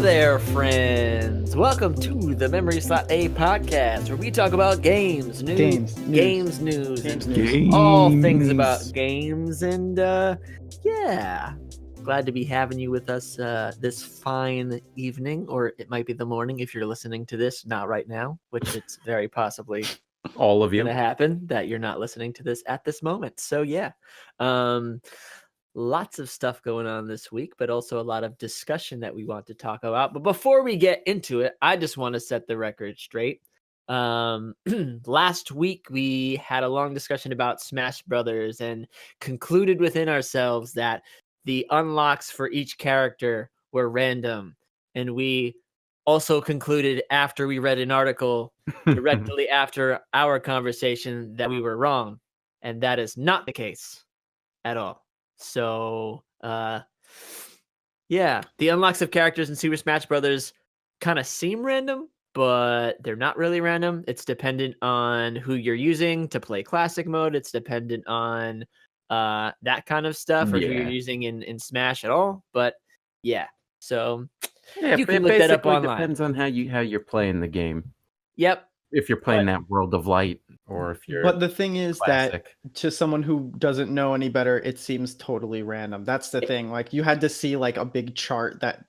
there, friends. Welcome to the Memory Slot A podcast, where we talk about games, news, all things about games, and yeah, glad to be having you with us this fine evening, or it might be the morning if you're listening to this, not right now, which it's very possibly all of you going to happen that you're not listening to this at this moment. So yeah, lots of stuff going on this week, but also a lot of discussion that we want to talk about. But before we get into it, I just want to set the record straight. Last week, we had a long discussion about Smash Brothers and concluded within ourselves that the unlocks for each character were random. And we also concluded after we read an article directly after our conversation that we were wrong. And that is not the case at all. So, yeah, the unlocks of characters in Super Smash Brothers kind of seem random, but they're not really random. It's dependent on who you're using to play classic mode. It's dependent on that kind of stuff, or who you're using in Smash at all. But yeah, so you can look that up online. Depends on how you're playing the game. Yep. If you're playing that World of Light, or if you're. But the thing is classic. that to someone who doesn't know any better, it seems totally random. That's the thing. Like, you had to see like a big chart that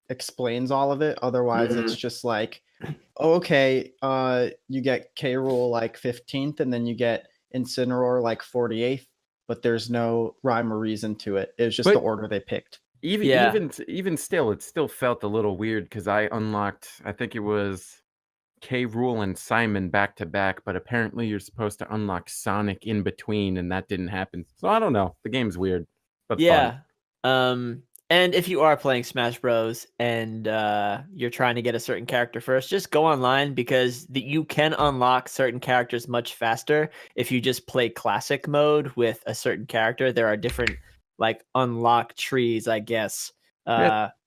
explains all of it. Otherwise, it's just like, oh, okay, you get K. Rool like 15th, and then you get Incineroar like 48th. But there's no rhyme or reason to it. It was just the order they picked. Even still, it still felt a little weird because I unlocked. I think it was K. Rool and Simon back to back, but apparently you're supposed to unlock Sonic in between, and that didn't happen. So I don't know. The game's weird, but fun. And if you are playing Smash Bros. And you're trying to get a certain character first, just go online, because you can unlock certain characters much faster if you just play classic mode with a certain character. There are different like unlock trees, I guess.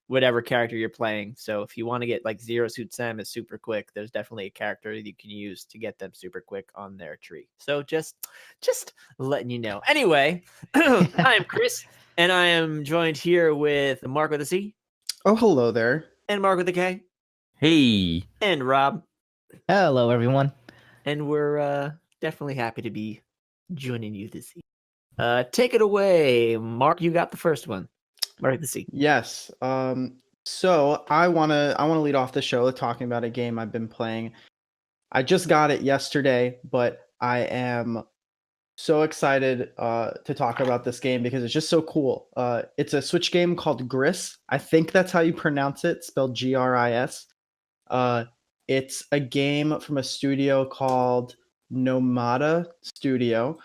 Whatever character you're playing. So if you want to get like Zero Suit Samus super quick, there's definitely a character you can use to get them super quick on their tree. So just letting you know. Anyway, I am Chris, and I am joined here with MarC with a C. Oh, hello there. And MarC with a K. Hey. And Rob. Hello, everyone. And we're definitely happy to be joining you this evening. Take it away, MarC. You got the first one. MarC the C. Yes. So I wanna lead off the show talking about a game I've been playing. I just got it yesterday, but I am so excited to talk about this game because it's just so cool. It's a Switch game called Gris. I think that's how you pronounce it, spelled Gris. It's a game from a studio called Nomada Studio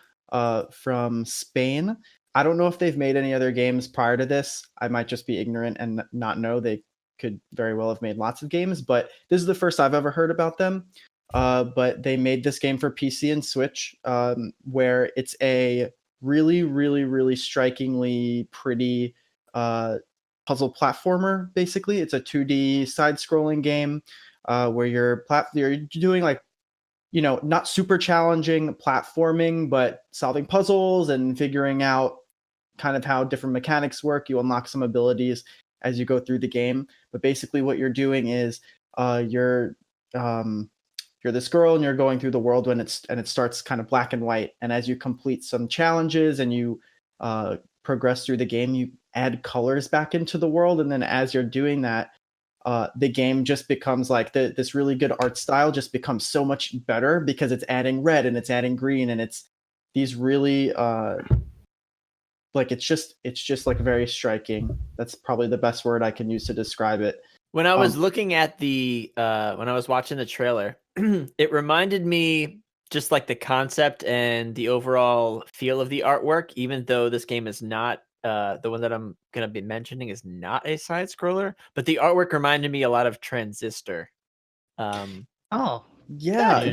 from Spain. I don't know if they've made any other games prior to this. I might just be ignorant and not know. They could very well have made lots of games, but this is the first I've ever heard about them. But they made this game for PC and Switch, where it's a really, really, really strikingly pretty puzzle platformer, basically. It's a 2D side-scrolling game where you're doing like, not super challenging platforming, but solving puzzles and figuring out kind of how different mechanics work. You unlock some abilities as you go through the game. But basically what you're doing is you're this girl and you're going through the world and it starts kind of black and white. And as you complete some challenges and you progress through the game, you add colors back into the world. And then as you're doing that, the game just becomes like this really good art style just becomes so much better because it's adding red and it's adding green and it's these really it's just like very striking. That's probably the best word I can use to describe it. When I was looking at when I was watching the trailer, it reminded me just like the concept and the overall feel of the artwork, even though this game is not the one that I'm going to be mentioning is not a side scroller, but the artwork reminded me a lot of Transistor. Oh, yeah,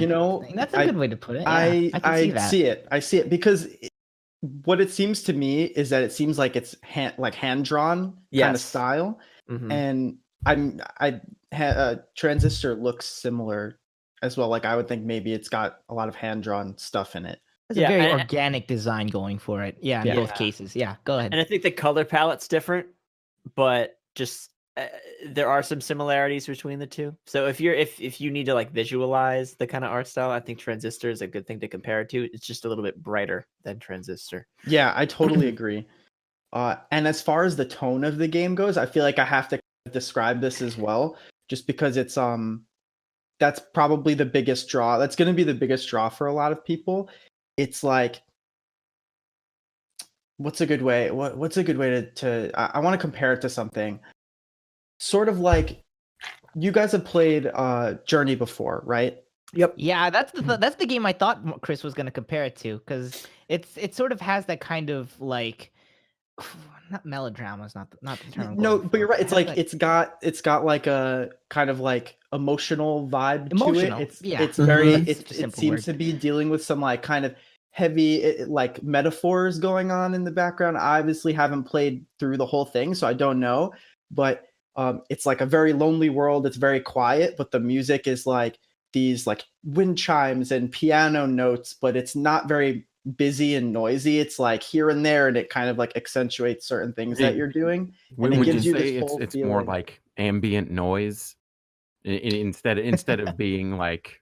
that's a good way to put it. Yeah, I see it because what it seems to me is that it seems like it's hand drawn kind of style. and Transistor looks similar as well. Like I would think maybe it's got a lot of hand-drawn stuff in it. It's a very organic design going for it. Yeah, in both cases. Yeah, go ahead. And I think the color palette's different, but just there are some similarities between the two. So if you need to like visualize the kind of art style, I think Transistor is a good thing to compare it to. It's just a little bit brighter than Transistor. Yeah, I totally agree. And as far as the tone of the game goes, I feel like I have to describe this as well, just because it's that's probably the biggest draw. That's going to be the biggest draw for a lot of people. It's like, what's a good way? What's a good way to I want to compare it to something. Sort of like, you guys have played Journey before, right? Yep. Yeah, that's the game I thought Chris was going to compare it to, because it sort of has that kind of like, not melodrama is not the term. No, but you're right. It's like it's got like a kind of like emotional vibe to it. It's very it seems to be dealing with some like kind of heavy like metaphors going on in the background. I obviously haven't played through the whole thing, so I don't know, but it's like a very lonely world. It's very quiet, but the music is like these like wind chimes and piano notes, but it's not very busy and noisy. It's like here and there, and it kind of like accentuates certain things that you're doing. Would you say it's more like ambient noise instead of being like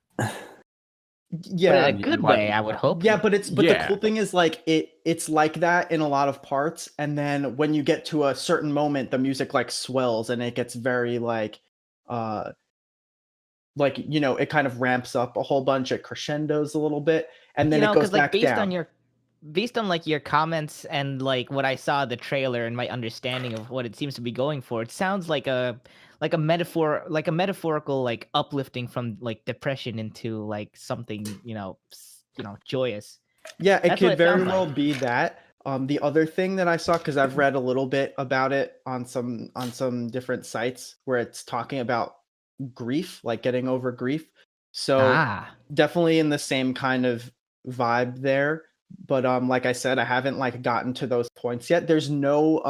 in a good way, I would hope. Yeah, but the cool thing is like it's like that in a lot of parts, and then when you get to a certain moment, the music like swells and it gets very like it kind of ramps up a whole bunch. It crescendos a little bit, and then it goes back down. Based on like your comments and like what I saw the trailer and my understanding of what it seems to be going for, it sounds like a metaphorical like uplifting from like depression into like something joyous. Yeah, it could very well be that. The other thing that I saw, because I've read a little bit about it on some different sites where it's talking about grief, like getting over grief. So definitely in the same kind of vibe there. But like I said, I haven't like gotten to those points yet. There's no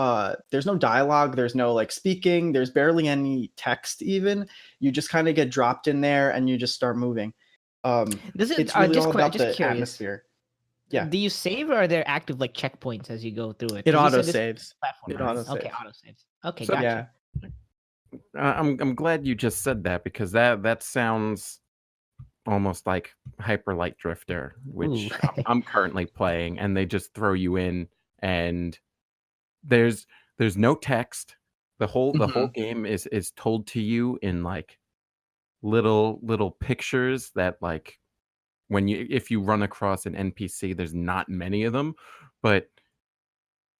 dialogue, there's no like speaking, there's barely any text even. You just kind of get dropped in there and you just start moving. It's really all about the atmosphere. Yeah. Do you save, or are there active like checkpoints as you go through it? It auto saves. Okay, auto saves. Okay, so, gotcha. Yeah. I'm glad you just said that, because that sounds almost like Hyperlight Drifter, which I'm currently playing, and they just throw you in, and there's no text. The whole game is told to you in like little pictures that like if you run across an NPC, there's not many of them, but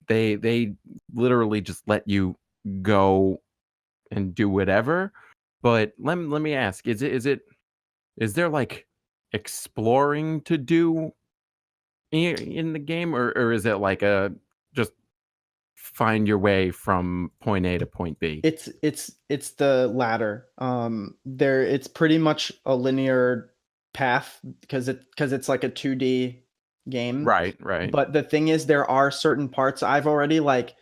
they literally just let you go and do whatever. But let me ask, is there like exploring to do in the game, or is it like a just find your way from point A to point B? It's the latter. It's pretty much a linear path because it's like a 2D game. Right. But the thing is, there are certain parts I've already like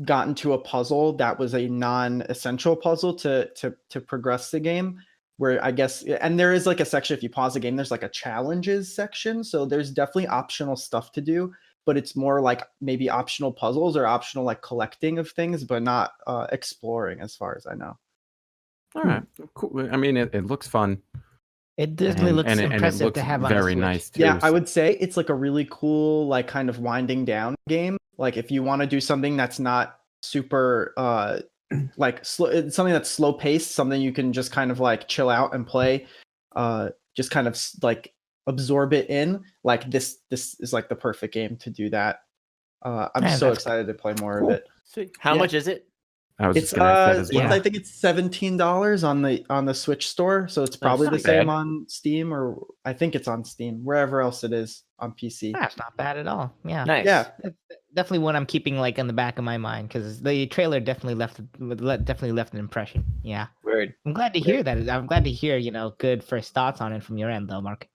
gotten to a puzzle that was a non-essential puzzle to progress the game, where I guess, and there is like a section, if you pause the game, there's like a challenges section, so there's definitely optional stuff to do, but it's more like maybe optional puzzles or optional like collecting of things, but not exploring, as far as I know. All right, cool. I mean, it looks fun. It definitely looks impressive, it looks to have on very a Switch. Nice too. Yeah, I would say it's like a really cool, like kind of winding down game. Like if you want to do something that's not super like something that's slow paced, something you can just kind of like chill out and play, just kind of like absorb it in. Like this is like the perfect game to do that. I'm so excited to play more of it. Sweet. How much is it? I was just gonna ask that as well. I think it's $17 on the Switch store, so it's probably the same on Steam, or I think it's on Steam, wherever else it is on PC. That's not bad at all. Yeah, nice. Yeah, definitely one I'm keeping like in the back of my mind, because the trailer definitely left an impression. Yeah, weird. I'm glad to hear that. I'm glad to hear good first thoughts on it from your end, though, Mark.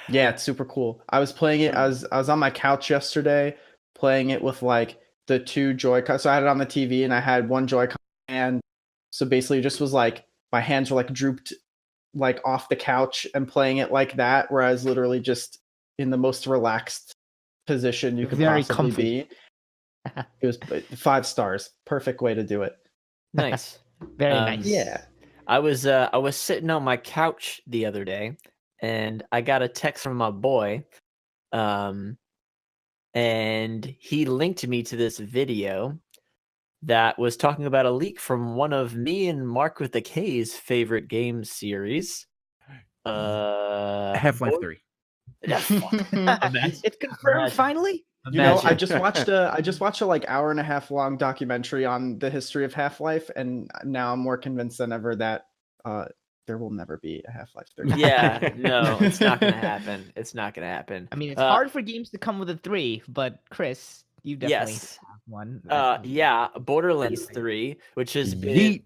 Yeah, it's super cool. I was playing it. I was on my couch yesterday playing it with like the two Joy-Con. So I had it on the TV, and I had one Joy-Con and So basically, it just was like my hands were like drooped like off the couch and playing it like that, where I was literally just in the most relaxed position you could Very possibly comfy. be. It was 5 stars. Perfect way to do it. Nice. Very nice. Yeah. I was sitting on my couch the other day, and I got a text from my boy, and he linked me to this video that was talking about a leak from one of me and Mark with the K's favorite game series. Half-Life 3. It's confirmed finally. You know, I just watched a like hour and a half long documentary on the history of Half-Life, and now I'm more convinced than ever that there will never be a Half-Life 3. Yeah, no, it's not gonna happen. It's not gonna happen. I mean, it's hard for games to come with a 3, but Chris, you definitely Yes. have one. Yeah, Borderlands 3, which has been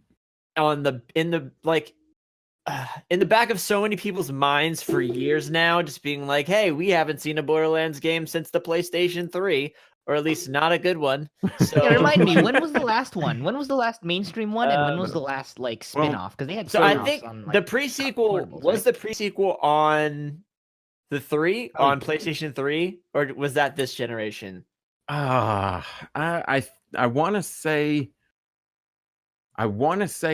Yeet. in the back of so many people's minds for years now, just being like, hey, we haven't seen a Borderlands game since the PlayStation 3, or at least not a good one. So Yeah, remind me, when was the last one? When was the last mainstream one, and when was the last like spin-off? Because they had So I spin-offs think on, the like, pre-sequel portables, was right? the pre-sequel on the 3 Oh, on PlayStation 3, or was that this generation? I want to say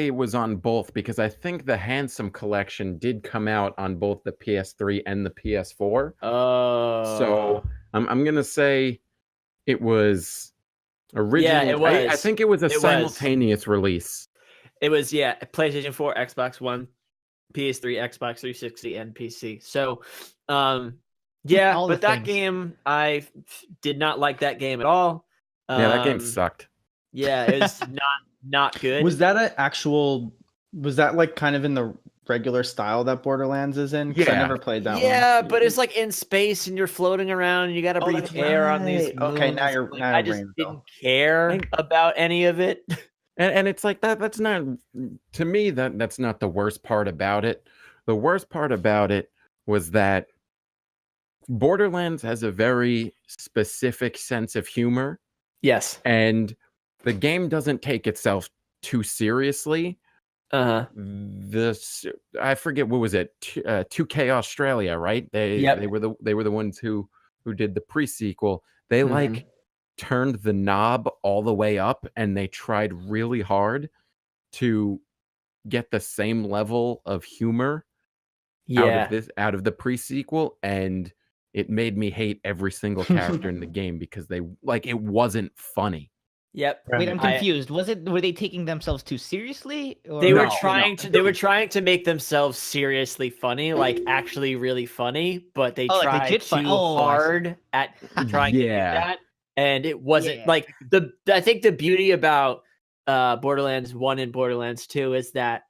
it was on both, because I think the Handsome Collection did come out on both the PS3 and the PS4. Oh, So I'm gonna say it was originally. it was. I think it was a It was. simultaneous release. It was, yeah, PlayStation 4, Xbox One, PS3, Xbox 360, and PC. So, yeah, All the but that things. game, I did not like that game at all. Yeah, that game sucked. Yeah, it was not good. Was that was that like kind of in the regular style that Borderlands is in? 'Cause I Yeah. never played that one. Yeah, but it's like in space and you're floating around and you got to breathe that's air on these right. Okay, now moons. you're- Like, now I your just brain's didn't going. care about any of it. And it's like that's not, to me, that's not the worst part about it. The worst part about it was that Borderlands has a very specific sense of humor, Yes. and the game doesn't take itself too seriously. Uh-huh. I forget, what was it? 2K Australia, right? Yep. They were the ones who did the pre-sequel. They like turned the knob all the way up, and they tried really hard to get the same level of humor out of the pre-sequel, and it made me hate every single character in the game, because it wasn't funny. Yep. Wait, I'm confused. Were they taking themselves too seriously? Or... They were No. trying to make themselves seriously funny, like actually really funny, but they like tried legit too fun. Oh, I see. hard at trying to do Yeah. that, and it wasn't Yeah. like I think the beauty about Borderlands 1 and Borderlands 2 is that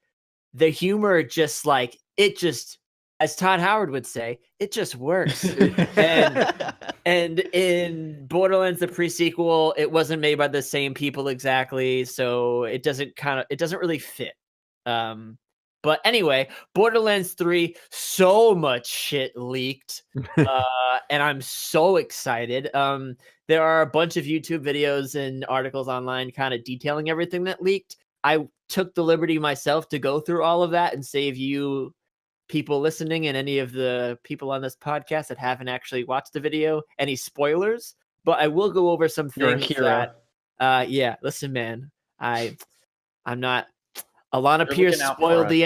the humor just like it just, as Todd Howard would say, it just works. And in Borderlands, the pre-sequel, it wasn't made by the same people exactly, so it doesn't really fit. But anyway, Borderlands 3, so much shit leaked, and I'm so excited. There are a bunch of YouTube videos and articles online kind of detailing everything that leaked. I took the liberty myself to go through all of that and save you people listening and any of the people on this podcast that haven't actually watched the video any spoilers, but I will go over some You're a things hero. that listen, man, I'm not. Alana You're Pierce looking out for spoiled us. the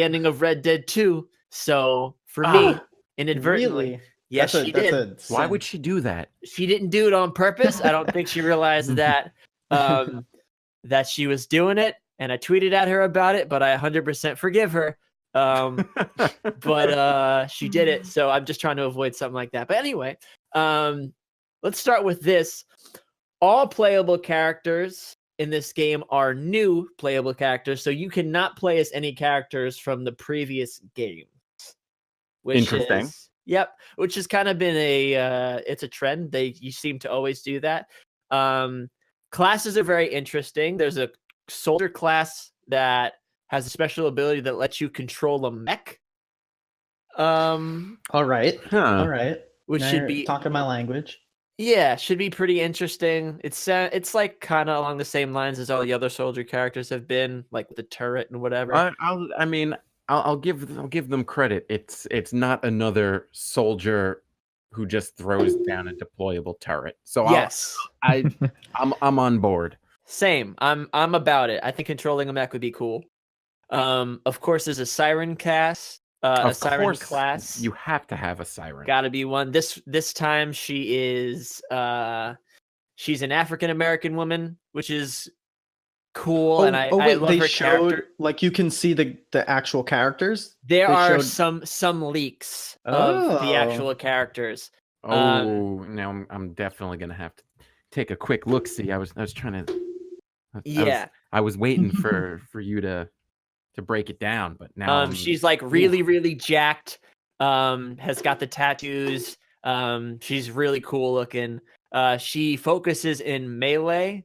ending of Red Dead 2, so for me, inadvertently, Really? yes, she did. Why would she do that? She didn't do it on purpose. I don't think she realized that that she was doing it, and I tweeted at her about it, but I 100% forgive her. But she did it, so I'm just trying to avoid something like that. But anyway, let's start with this. All playable characters in this game are new playable characters, so you cannot play as any characters from the previous games. Interesting. Which has kind of been it's a trend. You seem to always do that. Classes are very interesting. There's a soldier class that has a special ability that lets you control a mech. All right. Huh. All right. Which Now should you're be talking my language. Yeah, should be pretty interesting. It's like kind of along the same lines as all the other soldier characters have been, like the turret and whatever. I'll give them credit. It's not another soldier who just throws down a deployable turret. So Yes, I'm on board. same. I'm about it. I think controlling a mech would be cool. Of course, there's a siren class. A Of siren course, class. you have to have a siren. Gotta be one. This time she is she's an African American woman, which is cool, and I love they her showed character. like you can see the actual characters. There They are showed- some leaks of the Oh. actual characters. Oh, now I'm definitely gonna have to take a quick look. See, I was trying to. Yeah. I was waiting for you to break it down, but now She's like really jacked. Has got the tattoos. She's really cool looking. She focuses in melee.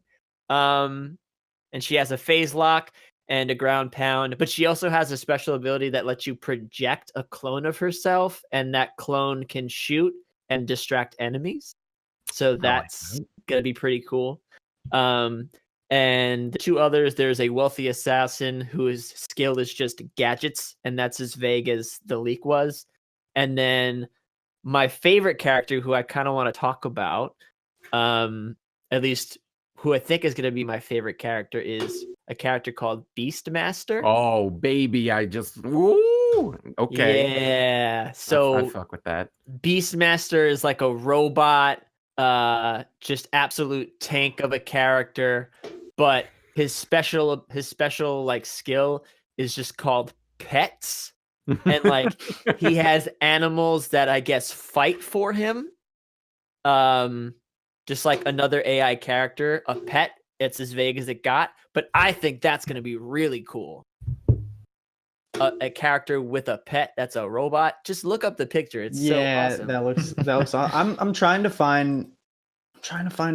And she has a phase lock and a ground pound, but she also has a special ability that lets you project a clone of herself, and that clone can shoot and distract enemies. So that's gonna be pretty cool. And the two others, there's a wealthy assassin whose skill is just gadgets, and that's as vague as the leak was. And then my favorite character, who I kind of want to talk about, at least who I think is going to be my favorite character, is a character called Beastmaster. Oh, baby, woo! Okay. Yeah. So I fuck with that. Beastmaster is like a robot, just absolute tank of a character, but his special like skill is just called pets. And like he has animals that I guess fight for him. Just like another AI character, a pet. It's as vague as it got, but I think that's going to be really cool. A character with a pet that's a robot. Just look up the picture. It's so awesome. that looks awesome. I'm trying to find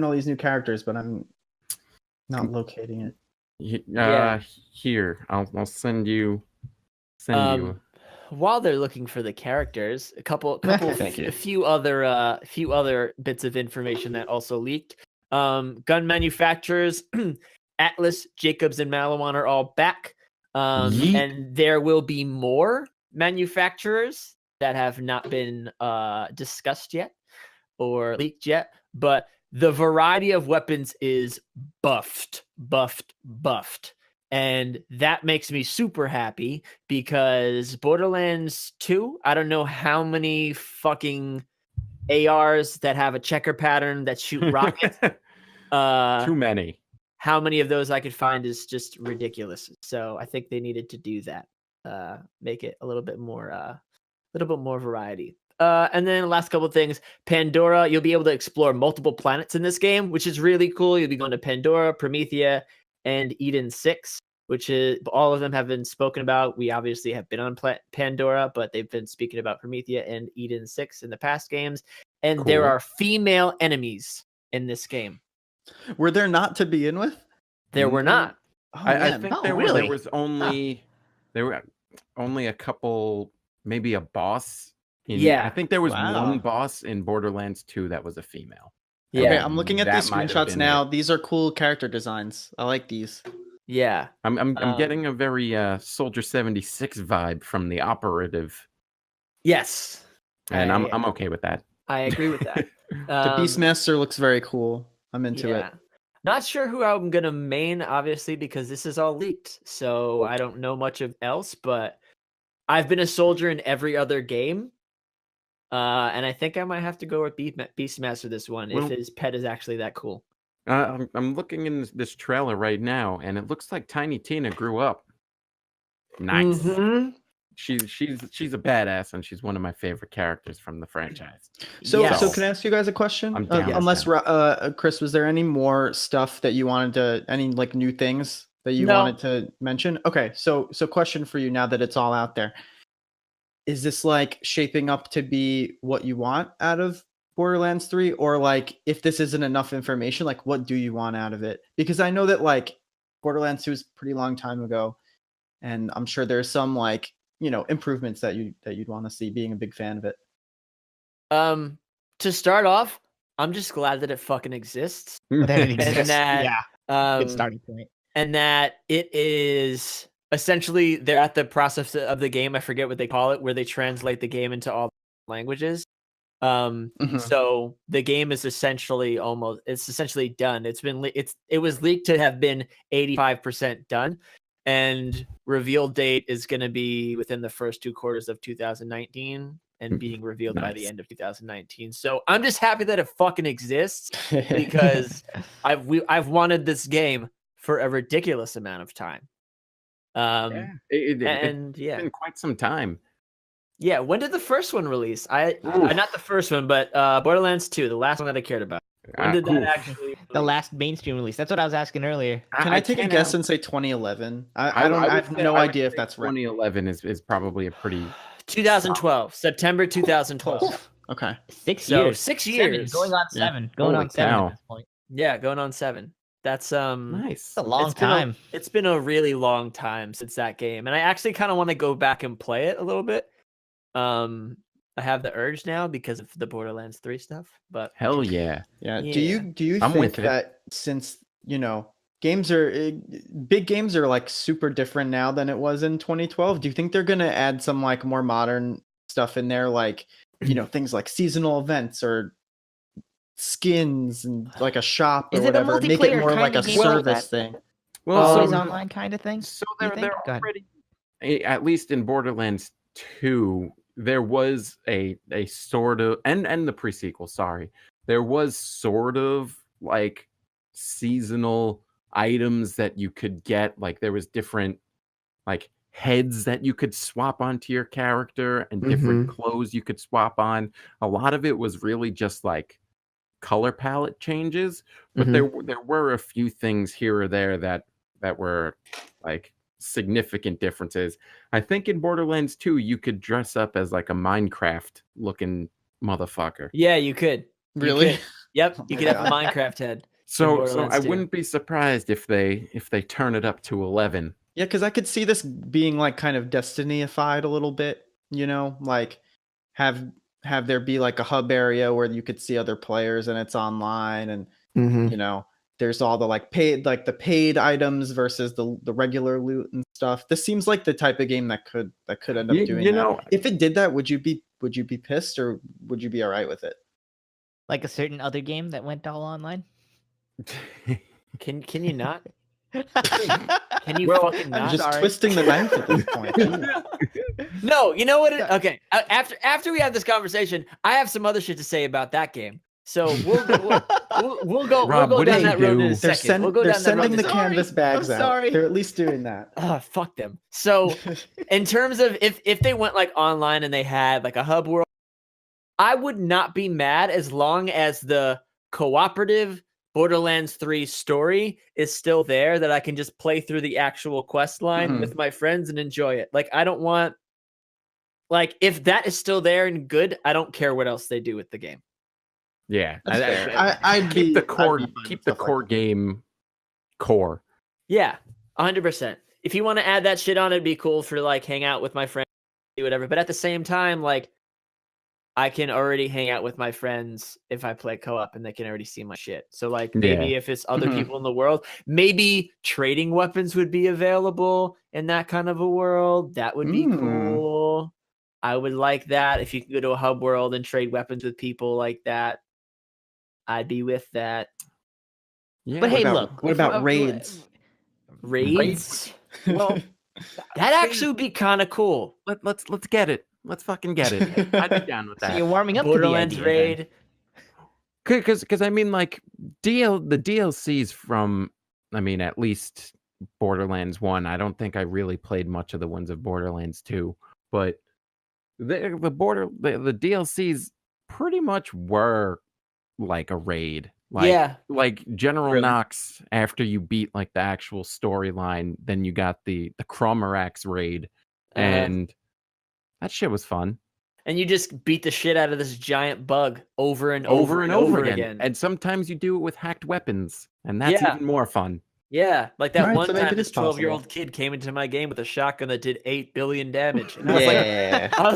all these new characters, but I'm not locating it. Here, I'll send you. While they're looking for the characters, a few other bits of information that also leaked. Gun manufacturers, Atlas, Jacobs, and Malawan are all back. And there will be more manufacturers that have not been discussed yet or leaked yet, but the variety of weapons is buffed. And that makes me super happy because Borderlands 2, I don't know how many fucking ARs that have a checker pattern that shoot rockets. Too many. How many of those I could find is just ridiculous. So I think they needed to do that. Make it a little bit more variety. And then the last couple of things, Pandora, you'll be able to explore multiple planets in this game, which is really cool. You'll be going to Pandora, Promethea, and Eden 6, which is all of them have been spoken about. We obviously have been on Pandora, but they've been speaking about Promethea and Eden 6 in the past games. And there are female enemies in this game. Were there not to begin with? There were not. Oh, I man. think Oh, there really? was only a couple, maybe a boss. I think there was one boss in Borderlands 2 that was a female. Yeah. Okay, I'm looking at That these might have screenshots been now. it. These are cool character designs. I like these. Yeah. I'm getting a very Soldier 76 vibe from the operative, Yes. and I'm okay with that. I agree with that. The Beastmaster looks very cool. I'm into it. Not sure who I'm gonna main, obviously, because this is all leaked. So I don't know much of else, but I've been a soldier in every other game. And I think I might have to go with Beastmaster this one if his pet is actually that cool. I'm looking in this trailer right now, and it looks like Tiny Tina grew up. Nice. Mm-hmm. She's a badass, and she's one of my favorite characters from the franchise. So can I ask you guys a question? I'm down. Unless Chris, was there any more stuff that you wanted to, any like new things that you wanted to mention? Okay, so question for you now that it's all out there. Is this like shaping up to be what you want out of Borderlands 3, or like if this isn't enough information, like what do you want out of it? Because I know that like Borderlands 2 is a pretty long time ago, and I'm sure there's some like, you know, improvements that you'd want to see, being a big fan of it. To start off, I'm just glad that it fucking exists. That it And exists. that, Yeah, good starting point. and that it is essentially they're at the process of the game. I forget what they call it, where they translate the game into all languages. So the game is essentially done. It was leaked to have been 85% done, and reveal date is going to be within the first 2 quarters of 2019 and being revealed by the end of 2019. So I'm just happy that it fucking exists because I've wanted this game for a ridiculous amount of time. It's been quite some time. Yeah, when did the first one release? Not the first one, but Borderlands 2, the last one that I cared about. When did that actually release? The last mainstream release. That's what I was asking earlier. Can I take a guess and say 2011? I have no idea if that's right. 2011 is probably a pretty 2012, September 2012. Okay. 6 years. 6 years. 7, going on 7. Yeah. Going Holy on 7 cow. at this point. Yeah, going on 7. That's nice. It's a long time. It's been a really long time since that game, and I actually kind of want to go back and play it a little bit. I have the urge now because of the Borderlands 3 stuff, but Hell yeah. Yeah. Yeah. Do you I'm think with it. that since, games are big games are like super different now than it was in 2012, do you think they're going to add some like more modern stuff in there, like, things like seasonal events or skins and like a shop or Is it a whatever, make it multiplayer more like a kinda game like service that? thing? Well, Always so, online kind of thing? so you they're think? Go ahead. already, at least in Borderlands 2, there was a sort of and the pre-sequel, sorry. There was sort of like seasonal items that you could get, like there was different like heads that you could swap onto your character and different clothes you could swap on. A lot of it was really just like color palette changes, but there were a few things here or there that were like significant differences. I think in Borderlands 2 you could dress up as like a Minecraft looking motherfucker. yeah, you could. Really? Could. Yep, you could have a God. Minecraft head. So Borderlands I 2. wouldn't be surprised if they turn it up to 11. Yeah, because I could see this being like kind of Destiny-ified a little bit, like have there be like a hub area where you could see other players and it's online, and there's all the like the paid items versus the regular loot and stuff. This seems like the type of game that could end up doing that. If it did that, would you be pissed or would you be all right with it? Like a certain other game that went all online? Can you not? Can you Well, fucking I'm not? just sorry. twisting the knife at this point. No, you know what? Okay, after we have this conversation, I have some other shit to say about that game. So we'll go Rob, down what did that you road in a do? second. We'll go They're down that road sending in the a second. canvas bags I'm out. sorry. They're at least doing that. Fuck them. So in terms of if they went like online and they had like a hub world, I would not be mad as long as the cooperative Borderlands 3 story is still there, that I can just play through the actual quest line with my friends and enjoy it. Like, I don't want, like, if that is still there and good, I don't care what else they do with the game. Yeah, That's fair. I'd keep the core I'd be fine keep with the stuff like core that. game core. Yeah, 100%. If you want to add that shit on, it'd be cool for like hang out with my friends, do whatever. But at the same time, like, I can already hang out with my friends if I play co-op and they can already see my shit. So like maybe if it's other people in the world, maybe trading weapons would be available in that kind of a world. That would be cool. I would like that. If you could go to a hub world and trade weapons with people like that, I'd be with that. Yeah, But hey, What about raids? Raids? Well, That actually would be kind of cool. let's get it. Let's fucking get it. I'd be down with so that. you're warming up Borderlands to the idea, then. raid. Because I mean, like the DLCs from, I mean, at least Borderlands 1. I don't think I really played much of the ones of Borderlands 2, but the DLCs pretty much were like a raid. Like General Really? Knox, after you beat like the actual storyline, then you got the Cromarax raid, and that shit was fun. And you just beat the shit out of this giant bug over and Over and over again. again. And sometimes you do it with hacked weapons, and that's Yeah. even more fun. Yeah, like that Alright, one so maybe time it this is possible. 12-year-old kid came into my game with a shotgun that did 8 billion damage. And I was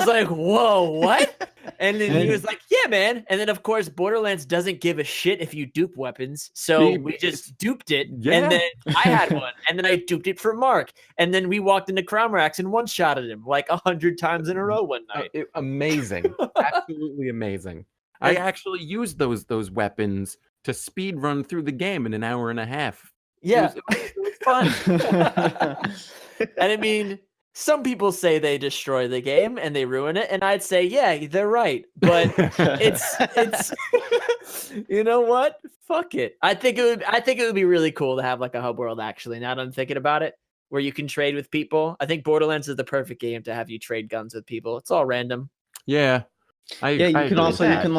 like, Yeah. whoa, what? And then he was like, yeah, man. And then, of course, Borderlands doesn't give a shit if you dupe weapons. So we just duped it. Yeah. And then I had one. And then I duped it for MarC. And then we walked into Crown Racks and one-shotted him like 100 times in a row one night. Amazing. Absolutely amazing. I actually used those weapons to speed run through the game in an hour and a half. Yeah. It was fun. And I mean, some people say they destroy the game and they ruin it, and I'd say, yeah, they're right. But it's you know what? Fuck it. I think it would be really cool to have like a hub world, actually, now that I'm thinking about it, where you can trade with people. I think Borderlands is the perfect game to have you trade guns with people. It's all random. Yeah. You can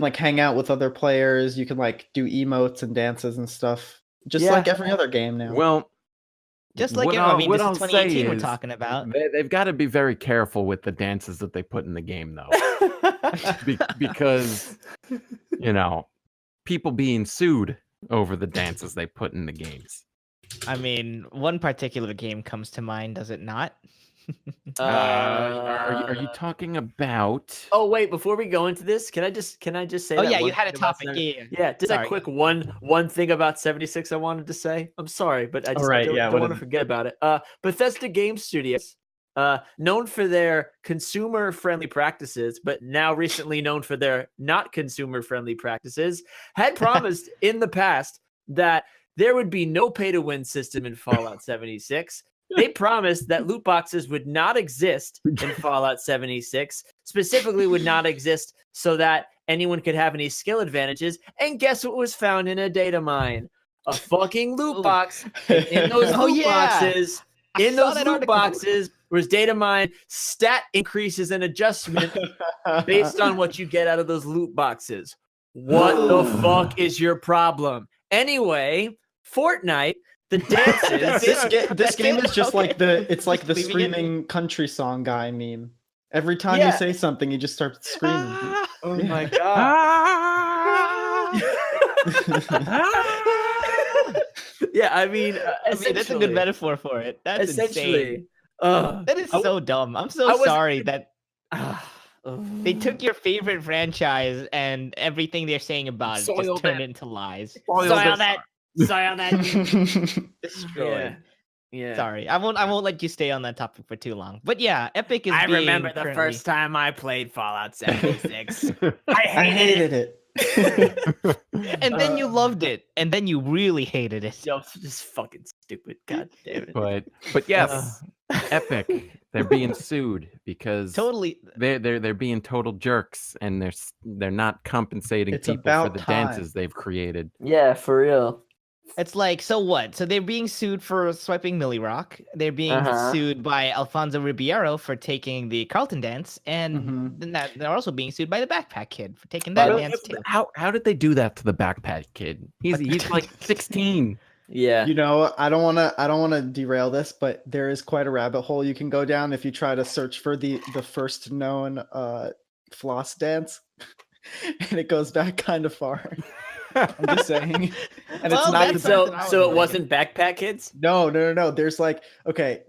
like hang out with other players, you can like do emotes and dances and stuff. Just like every other game now. Well, just like what this I'll is 2018 we're talking about. They've got to be very careful with the dances that they put in the game, though, because people being sued over the dances they put in the games. I mean, one particular game comes to mind, does it not? Are you talking about? Oh wait, before we go into this, can I just say? Oh that yeah, one you had a thing about topic. Yeah, just a quick one thing about 76 I wanted to say. I'm sorry, but I just don't want to forget about it. Bethesda Game Studios, known for their consumer-friendly practices, but now recently known for their not consumer-friendly practices, had promised in the past that there would be no pay-to-win system in Fallout 76. They promised that loot boxes would not exist in Fallout 76, specifically would not exist so that anyone could have any skill advantages. And guess what was found in a data mine? A fucking loot box. And in those loot boxes was data mine stat increases and adjustment based on what you get out of those loot boxes. What the fuck is your problem? Anyway, Fortnite, the dances. This game is just like the screaming country song guy meme. Every time you say something, you just start screaming. Oh my god. Yeah, I mean, that's a good metaphor for it. That's essentially insane. That is so dumb. I'm so sorry that they took your favorite franchise and everything they're saying about it just turned into lies. Soil that. Destroyed. Yeah. Sorry, I won't let you stay on that topic for too long. But yeah, Epic is. I remember the first time I played Fallout 76. I hated it. And then you loved it, and then you really hated it. Yo, just fucking stupid. God damn it. But yes, Epic, they're being sued because totally they're being total jerks, and they're not compensating people for the dances they've created. Yeah, for real. It's like, so what? So they're being sued for swiping Millie Rock. They're being sued by Alfonso Ribeiro for taking the Carlton dance, and then they're also being sued by the Backpack Kid for taking that dance too. How did they do that to the Backpack Kid? He's like 16. Yeah. I don't want to derail this, but there is quite a rabbit hole you can go down if you try to search for the first known floss dance, and it goes back kind of far. I'm just saying. And it's not so it wasn't Backpack Kids? No. There's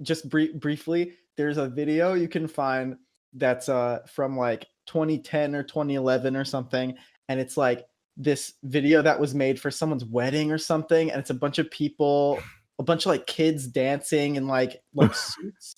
just briefly, there's a video you can find that's from like 2010 or 2011 or something, and it's like this video that was made for someone's wedding or something, and it's a bunch of people, a bunch of like kids dancing in like suits,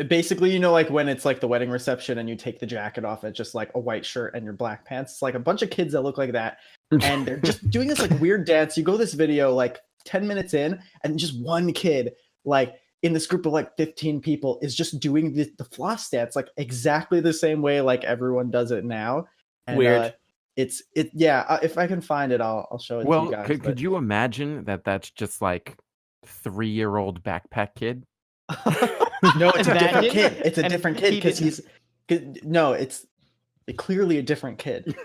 basically, like when it's like the wedding reception and you take the jacket off, it's just like a white shirt and your black pants. It's like a bunch of kids that look like that, and they're just doing this like weird dance. You go this video like 10 minutes in, and just one kid like in this group of like 15 people is just doing the floss dance like exactly the same way like everyone does it now. And, weird. If I can find it, I'll show it to you guys. Could you imagine that that's just like 3-year-old Backpack Kid? No, it's a different kid. It's a different kid because it's clearly a different kid.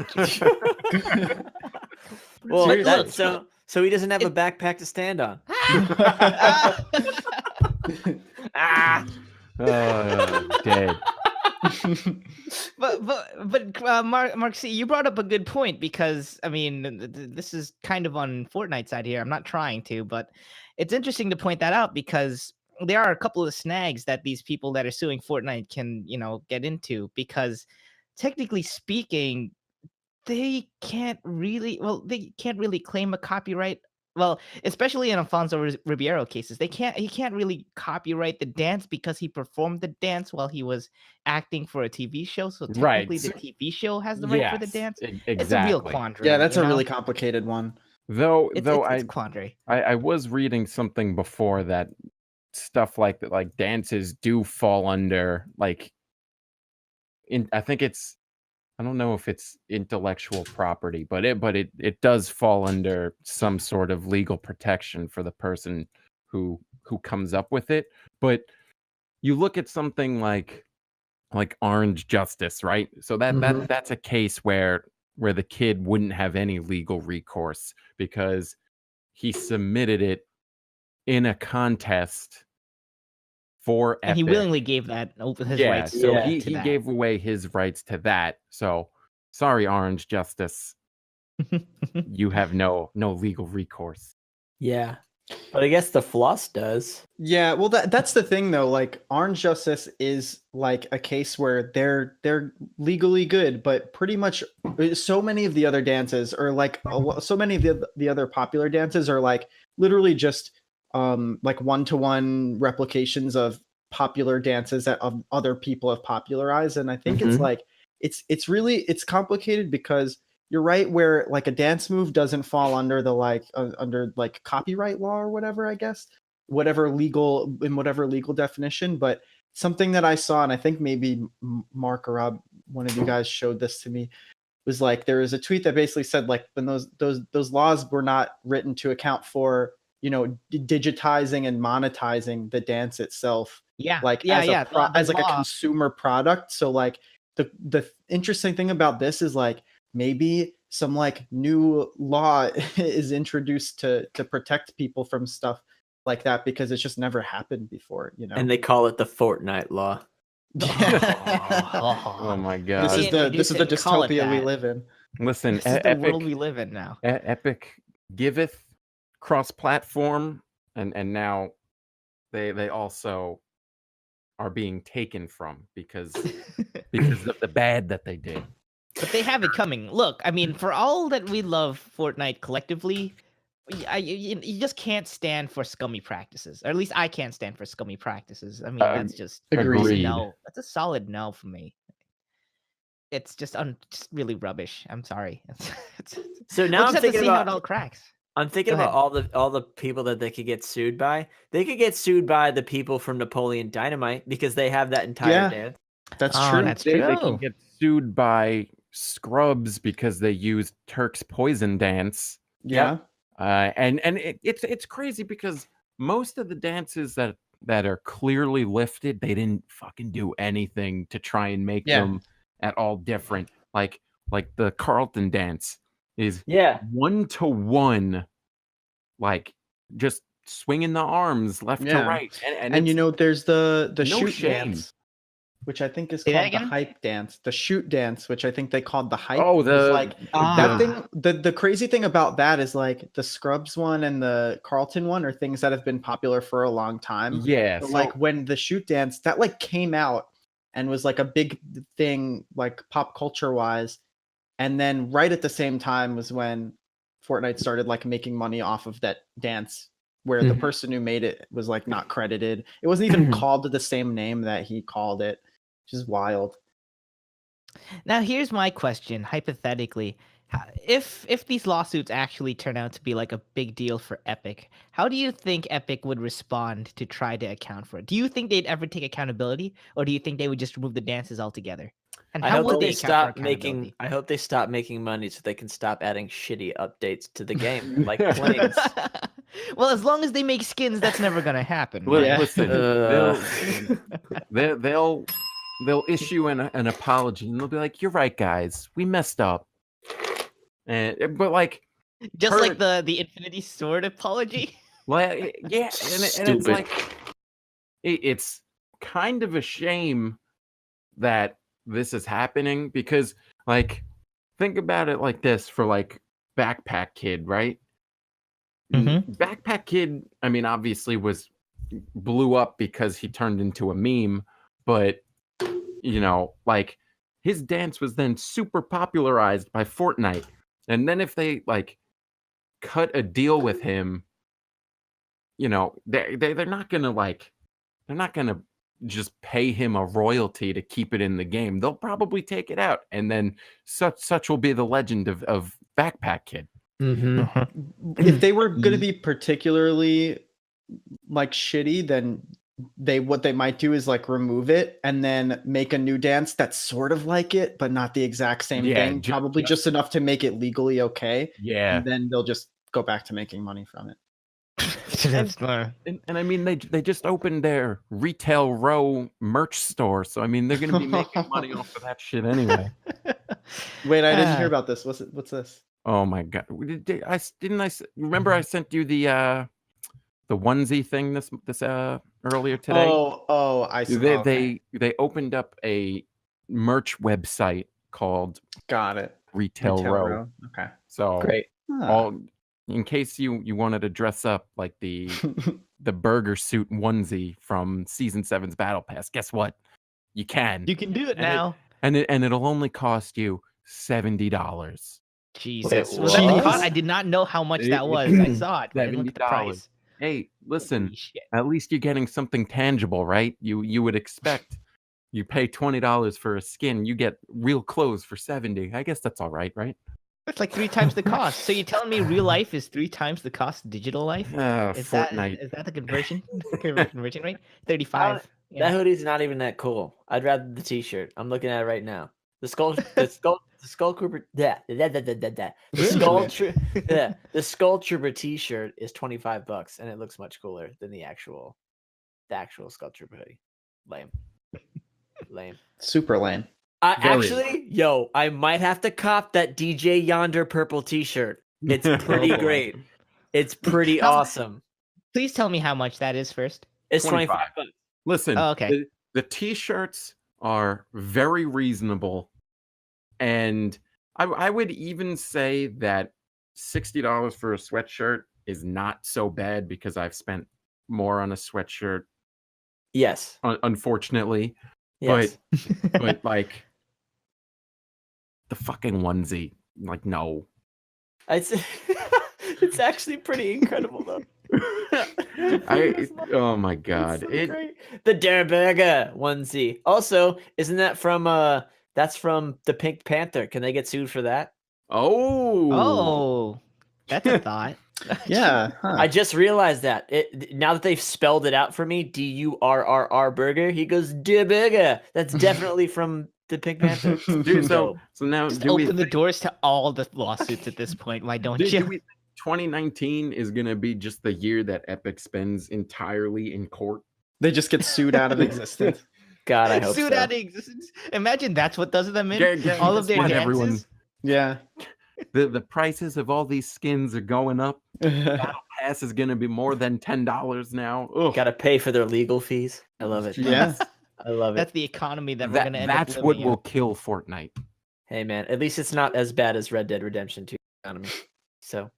Well, so he doesn't have a backpack to stand on. Dead. But MarC, see, you brought up a good point, because I mean, this is kind of on Fortnite side here. I'm not trying to, but it's interesting to point that out, because there are a couple of snags that these people that are suing Fortnite can, get into, because technically speaking, they can't really claim a copyright. Well, especially in Alfonso Ribeiro cases, he can't really copyright the dance because he performed the dance while he was acting for a TV show. So technically the TV show has the right for the dance. Exactly. It's a real quandary. Yeah, that's a really complicated one. Though it's quandary. I was reading something before that stuff like that, like dances do fall under I think it's, I don't know if it's intellectual property, but it does fall under some sort of legal protection for the person who comes up with it. But you look at something like Orange Justice, right? So that's a case where the kid wouldn't have any legal recourse because he submitted it in a contest for Epic. And he willingly gave that his rights. So he gave away his rights to that. So sorry, Orange Justice, you have no legal recourse. Yeah, but I guess the floss does. Yeah, well, that's the thing though. Like Orange Justice is like a case where they're legally good, but pretty much so many of the other dances, or like so many of the other popular dances, are like literally just like one-to-one replications of popular dances that other people have popularized. And I think it's like it's really complicated because you're right, where like a dance move doesn't fall under the under copyright law or whatever, I guess, whatever legal definition. But something that I saw, and I think maybe Mark or Rob, one of you guys showed this to me, was like there was a tweet that basically said like when those laws were not written to account for digitizing and monetizing the dance itself. As a consumer product. So like the interesting thing about this is like maybe some like new law is introduced to protect people from stuff like that, because it's just never happened before, And they call it the Fortnite law. Oh my god! This is the dystopia we live in. Listen, this is the world we live in now. Epic giveth cross-platform, and now they also are being taken from because of the bad that they did. But they have it coming. Look, I mean, for all that we love Fortnite collectively, you just can't stand for scummy practices. Or at least I can't stand for scummy practices. I mean, that's just agreed. No. That's a solid no for me. It's just really rubbish. I'm sorry. So now I'm thinking about how it all cracks. I'm thinking about all the people that they could get sued by. They could get sued by the people from Napoleon Dynamite because they have that entire dance. That's true. That's true. They can get sued by Scrubs because they used Turk's Poison Dance. Yeah. And it's crazy because most of the dances that are clearly lifted, they didn't fucking do anything to try and make them at all different. Like the Carlton dance is 1-to-1, like just swinging the arms left to right. And there's the no shoot shame. dance, which I think is called the hype dance. The shoot dance, which I think they called the hype. Oh, that thing. The crazy thing about that is like the Scrubs one and the Carlton one are things that have been popular for a long time. Yeah. But like when the shoot dance that like came out and was like a big thing, like pop culture wise, and then right at the same time was when Fortnite started like making money off of that dance, where the person who made it was like not credited. It wasn't even called the same name that he called it, which is wild. Now, here's my question, hypothetically. If these lawsuits actually turn out to be like a big deal for Epic, how do you think Epic would respond to try to account for it? Do you think they'd ever take accountability, or do you think they would just remove the dances altogether? And I how hope would they account stop for making. I hope they stop making money so they can stop adding shitty updates to the game, like planes. Well, as long as they make skins, that's never gonna happen. Listen, they'll issue an apology, and they'll be like, "You're right, guys, we messed up." But like, just like the Infinity Sword apology. Like, yeah, and it's like, it's kind of a shame that this is happening because, like, think about it like this for like Backpack Kid, right? Backpack Kid, I mean, obviously was blew up because he turned into a meme, but like his dance was then super popularized by Fortnite. And then if they like cut a deal with him, they're not gonna just pay him a royalty to keep it in the game. They'll probably take it out, and then such will be the legend of Backpack Kid. If they were going to be particularly like shitty, then what they might do is like remove it and then make a new dance that's sort of like it, but not the exact same thing. Probably just enough to make it legally okay. Yeah, and then they'll just go back to making money from it. And I mean, they just opened their retail row merch store, so I mean, they're going to be making money off of that shit anyway. Wait, I didn't hear about this. What's this? Oh my god! Remember I sent you the onesie thing this earlier today? Oh, I see. They opened up a merch website called Got it. Retail Row. Okay. So great. In case you wanted to dress up like the burger suit onesie from Season 7's Battle Pass, guess what? You can. You can do it now. And it'll only cost you $70. Jesus. Was that the cost? I did not know how much that was. I saw it. But I didn't look at the price. Hey, listen, at least you're getting something tangible, right? You would expect you pay $20 for a skin, you get real clothes for $70. I guess that's all right? It's like 3 times the cost. So you're telling me real life is 3 times the cost of digital life? Is Fortnite. that the conversion rate? 35. That hoodie's not even that cool. I'd rather the t-shirt. I'm looking at it right now. The skull trooper. The skull trooper t-shirt is $25, and it looks much cooler than the actual skull trooper hoodie. Lame. Super lame. I might have to cop that DJ Yonder purple t-shirt. It's pretty great. It's pretty awesome. Please tell me how much that is first. It's $25. Listen, okay. The t-shirts are very reasonable, and I would even say that $60 for a sweatshirt is not so bad because I've spent more on a sweatshirt. Yes. Unfortunately. Yes. But like the fucking onesie, like no. It's actually pretty incredible though. Oh my god. So great. The Der Burger onesie. Also, isn't that from that's from the Pink Panther? Can they get sued for that? Oh, that's a thought. Yeah. Huh. I just realized that. Now that they've spelled it out for me, DURRR burger, he goes Der Burger. That's definitely from the Pink Panther. Dude, so now just open the doors to all the lawsuits at this point. Why don't you? Do we think 2019 is gonna be just the year that Epic spends entirely in court? They just get sued out of existence. God, I hope sued so. out of existence. Imagine that's what does them in. All of their dances. Everyone, yeah. The prices of all these skins are going up. Battle Pass is gonna be more than $10 now. Got to pay for their legal fees. I love it. Yeah. I love it. That's the economy that we're gonna end up That's what will kill Fortnite. Hey man, at least it's not as bad as Red Dead Redemption 2 economy. So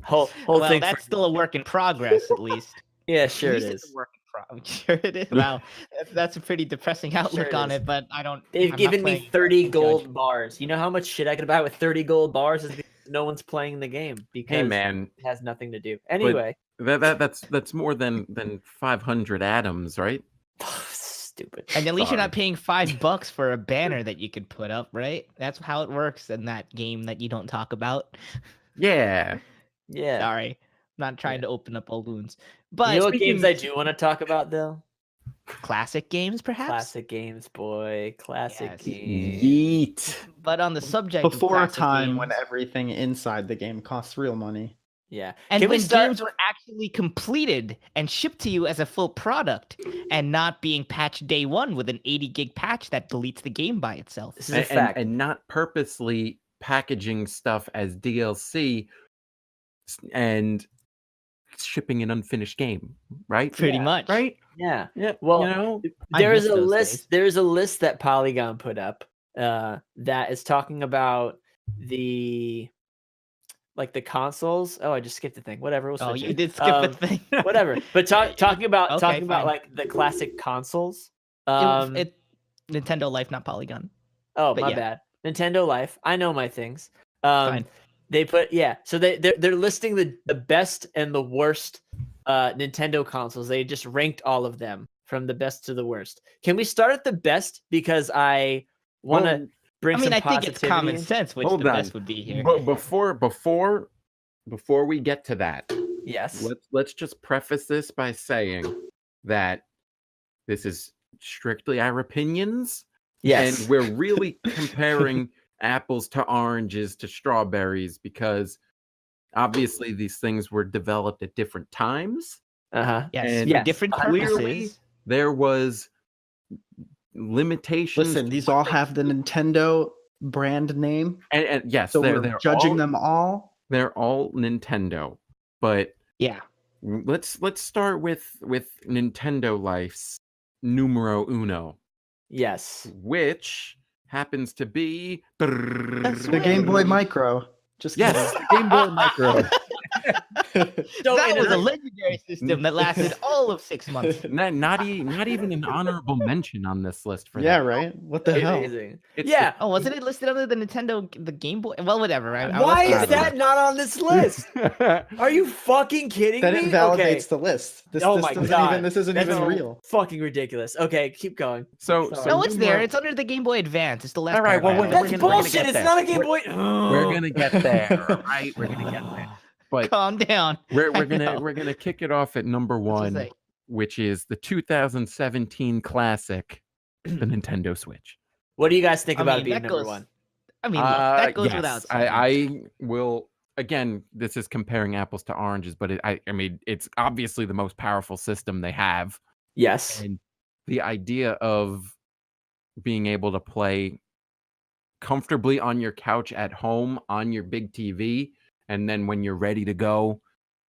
whole well, thing that's still a work in progress, at least. Yeah, sure it is. Sure it is. Wow, that's a pretty depressing outlook on it. But They've given me 30 gold bars. You know how much shit I could buy with 30 gold bars? Is because no one's playing the game because it has nothing to do. Anyway, that's more than 500 atoms, right? Stupid. And at least you're not paying $5 for a banner that you could put up, right? That's how it works in that game that you don't talk about. Yeah. Sorry, I'm not trying to open up all wounds. But you know what games I do want to talk about though? Classic games, perhaps. Classic games, boy. Classic games. Yeet. But on the subject, before of a time games, when everything inside the game costs real money. Yeah. And when games were actually completed and shipped to you as a full product and not being patched day one with an 80 gig patch that deletes the game by itself. This is a fact. And not purposely packaging stuff as DLC and shipping an unfinished game, right? Pretty much. Right? Yeah. Well, there's a list that Polygon put up that is talking about the like the consoles. Oh, I just skipped the thing. Whatever. We'll Oh, switch you it. did skip a thing. Whatever. But talking about Okay, fine. like the classic consoles. It Nintendolife, not Polygon. Oh, but my yeah. bad. Nintendolife. I know my things. Fine. They put so they're listing the best and the worst Nintendo consoles. They just ranked all of them from the best to the worst. Can we start at the best, because I want to bring some I think it's common positivity? sense which the best would be here. But before we get to that, Yes. let's just preface this by saying that this is strictly our opinions. Yes. And we're really comparing apples to oranges to strawberries, because obviously these things were developed at different times. Yes, And for different clearly purposes. there was limitations. Listen, these all have the Nintendo brand name. And yes, So they're we're judging them all. They're all Nintendo. But yeah, let's start with Nintendolife's numero uno. Yes. Which happens to be The Game Boy Micro. Just yes, kidding. the Game Boy Micro. that was a legendary system that lasted all of 6 months. Not even an honorable mention on this list for Yeah, that. right. What the hell? Amazing. It's Yeah. Oh, wasn't it listed under the Game Boy? Well, whatever. Why is that not on this list? Are you fucking kidding That me? invalidates the list. This isn't That's even real. Fucking ridiculous. Okay, keep going. So No, it's there. It's under the Game Boy Advance. It's the last. All right, well, paragraph. That's we're gonna bullshit. get It's there. not a Game Boy. We're gonna get there, all right? We're gonna get there. But Calm down. we're I gonna know. we're gonna kick it off at number What's it one, say? which is the 2017 classic, the Nintendo Switch. What do you guys think I about mean, it being that number goes- one? I mean, look, that goes Yes, without saying. I will. Again, this is comparing apples to oranges, but I mean, it's obviously the most powerful system they have. Yes. And the idea of being able to play comfortably on your couch at home on your big TV, and then when you're ready to go,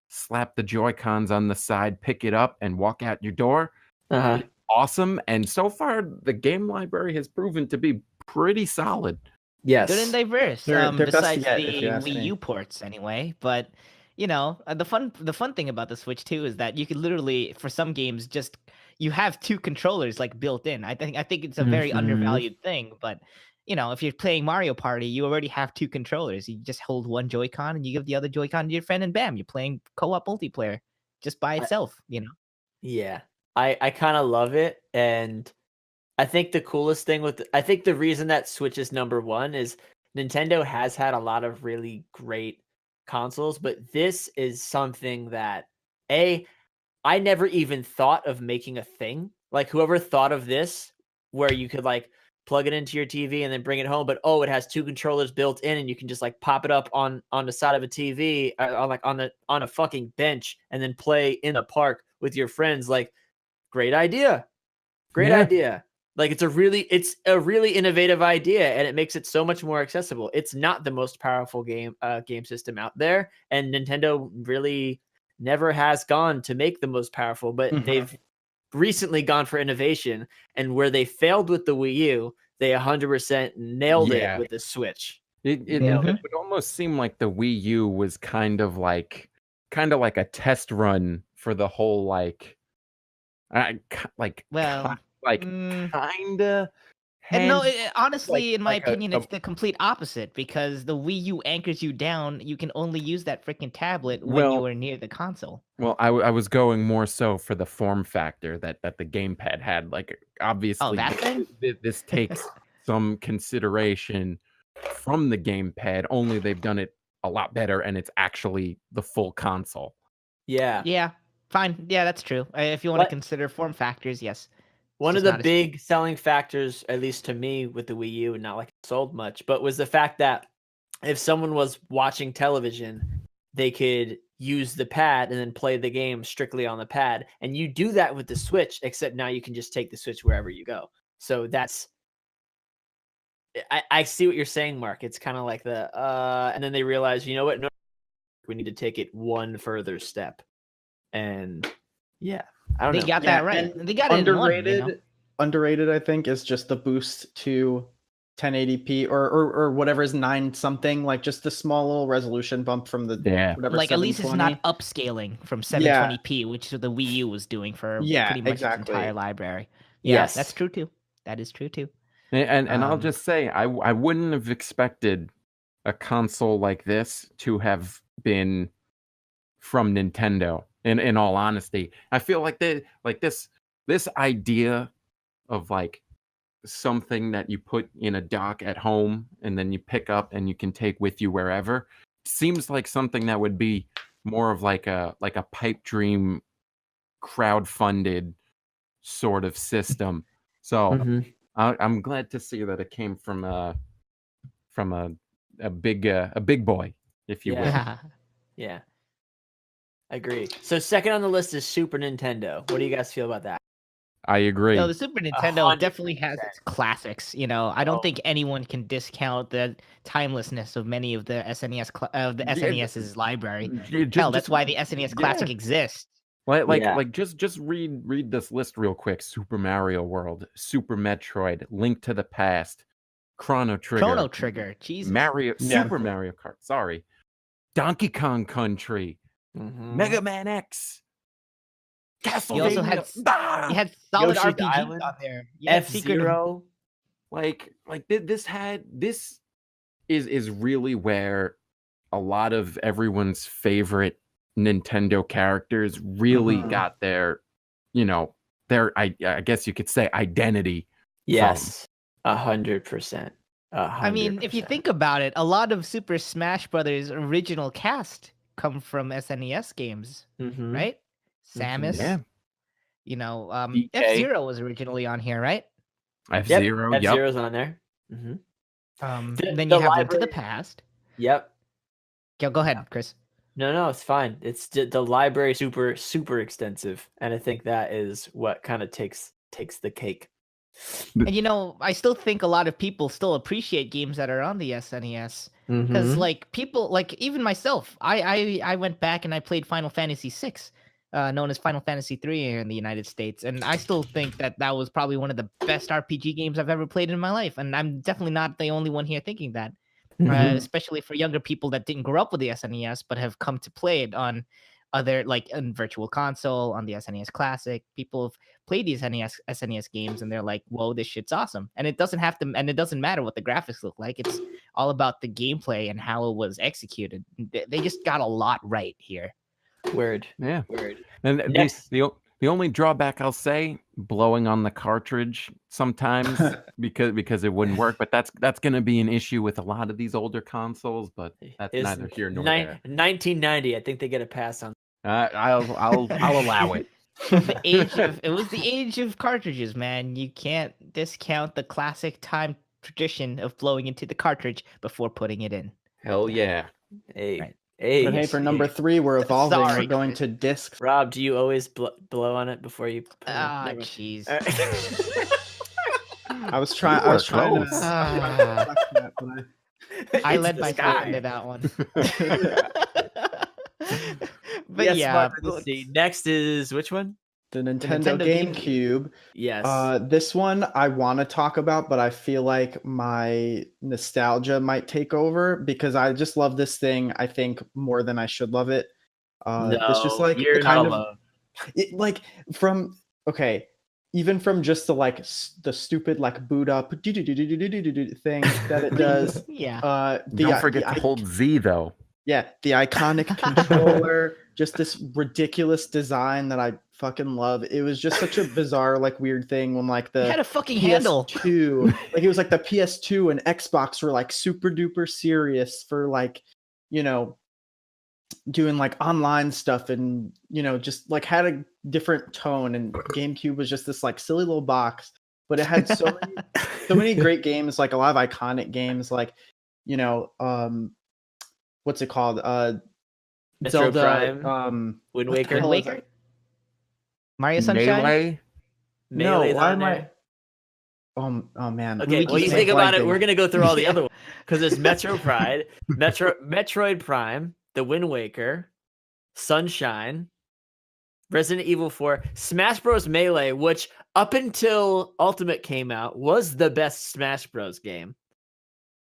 slap the Joy-Cons on the side, pick it up, and walk out your door. Uh-huh. Awesome. And so far, the game library has proven to be pretty solid. Yes. Good and diverse. They're best Besides yet, the if you ask Wii me. U ports, anyway. But the fun thing about the Switch too is that you could literally, for some games, just you have two controllers like built in. I think it's a very Mhm. undervalued thing. But if you're playing Mario Party, you already have two controllers. You just hold one Joy-Con and you give the other Joy-Con to your friend, and bam, you're playing co-op multiplayer just by itself. Yeah. I kind of love it, and I think the coolest thing I think the reason that Switch is number one is Nintendo has had a lot of really great consoles, but this is something that I never even thought of making a thing. Like, whoever thought of this, where you could like plug it into your TV and then bring it home, but it has two controllers built in, and you can just like pop it up on the side of a TV, on a fucking bench, and then play in a park with your friends. Like, great idea. Great idea. Like, it's a really innovative idea, and it makes it so much more accessible. It's not the most powerful game system out there, and Nintendo really never has gone to make the most powerful, but they've recently gone for innovation, and where they failed with the Wii U, they 100% nailed it with the Switch. It would almost seem like the Wii U was kind of like a test run for the whole kinda. And no, honestly, like- in my like a- opinion, it's the complete opposite, because the Wii U anchors you down. You can only use that freaking tablet when you are near the console. Well, I was going more so for the form factor that the gamepad had. Like, obviously, that thing? this takes some consideration from the gamepad. Only they've done it a lot better, and it's actually the full console. Yeah. Yeah, fine. Yeah, that's true. If you want to But- consider form factors, yes. One of just the not as- big selling factors, at least to me, with the Wii U, and not like it sold much, but was the fact that if someone was watching television, they could use the pad and then play the game strictly on the pad. And you do that with the Switch, except now you can just take the Switch wherever you go. So that's... I see what you're saying, Mark. It's kind of like and then they realize, you know what? No, we need to take it one further step. And yeah, I don't know. They got that right. and They got it in one, Underrated, I think, is just the boost to 1080p or whatever is 9 something, like just the small little resolution bump from the whatever. Like at least it's 720. not upscaling from 720p, which the Wii U was doing for pretty much its entire library. Yeah, Yes. that's true too. That is true too. And I'll just say, I wouldn't have expected a console like this to have been from Nintendo. In all honesty, I feel like this idea of like something that you put in a dock at home and then you pick up and you can take with you wherever seems like something that would be more of like a pipe dream crowd-funded sort of system. So I'm glad to see that it came from a big boy, if you will. Yeah. Agree. So second on the list is Super Nintendo. What do you guys feel about that? I agree. No, the Super Nintendo 100%. definitely has its classics. I don't think anyone can discount the timelessness of many of the SNES's library. Hell, that's why the SNES Classic exists. Just read this list real quick. Super Mario World, Super Metroid, Link to the Past, Chrono Trigger, Jesus. Super Mario Kart, sorry. Donkey Kong Country, Mega Man X, Castlevania. You also had you had solid Yoshi's RPGs Island, on there. F-Zero. This is really where a lot of everyone's favorite Nintendo characters really got their I guess you could say identity. Yes, 100%. I mean, if you think about it, a lot of Super Smash Brothers original cast come from SNES games, right? Samus, F-Zero was originally on here, right? F-Zero, F-Zero's on there. Then you have Link to the Past. Yep. Go ahead, Chris. No, it's fine. It's the library super extensive, and I think that is what kind of takes the cake. And I still think a lot of people still appreciate games that are on the SNES because, like, people, like even myself, I went back and I played Final Fantasy VI, known as Final Fantasy III here in the United States, and I still think that was probably one of the best RPG games I've ever played in my life, and I'm definitely not the only one here thinking that. Especially for younger people that didn't grow up with the SNES but have come to play it on other, like, on Virtual Console, on the SNES Classic. People have played these SNES games and they're like, whoa, this shit's awesome. And it doesn't matter what the graphics look like. It's all about the gameplay and how it was executed. They just got a lot right here. Word. Yeah. Word. And the only drawback I'll say, blowing on the cartridge sometimes because it wouldn't work, but that's going to be an issue with a lot of these older consoles, but that's neither here nor there. 1990, I think they get a pass on. I'll allow it. It was the age of cartridges, man. You can't discount the classic time tradition of blowing into the cartridge before putting it in. Hell yeah. Hey. Right. Hey, for number 3, we're evolving. We're going to discs. Rob, do you always blow on it before you? Jeez. I was trying to. I led myself into that one. But yes, yeah, Mark, let's see. Next is which one? The Nintendo GameCube. Yes. This one I want to talk about, but I feel like my nostalgia might take over because I just love this thing, I think, more than I should love it. It's just like you're kind not of it, like from even from just the stupid like boot up thing that it does. Yeah. Don't forget to hold Z though. Yeah, the iconic controller, just this ridiculous design that I fucking love. It was just such a bizarre, like, weird thing when like the It had a fucking PS2, handle. Like it was like the PS2 and Xbox were like super duper serious for like, doing like online stuff and just like had a different tone, and GameCube was just this like silly little box, but it had so many great games, like a lot of iconic games, like what's it called? Metro Zelda, Prime, Wind Waker. Mario Sunshine. Melee's why on am there. Oh man. Okay, well, you think about it, we're gonna go through all the other ones because there's Metroid Prime, the Wind Waker, Sunshine, Resident Evil 4, Smash Bros. Melee, which up until Ultimate came out was the best Smash Bros. Game.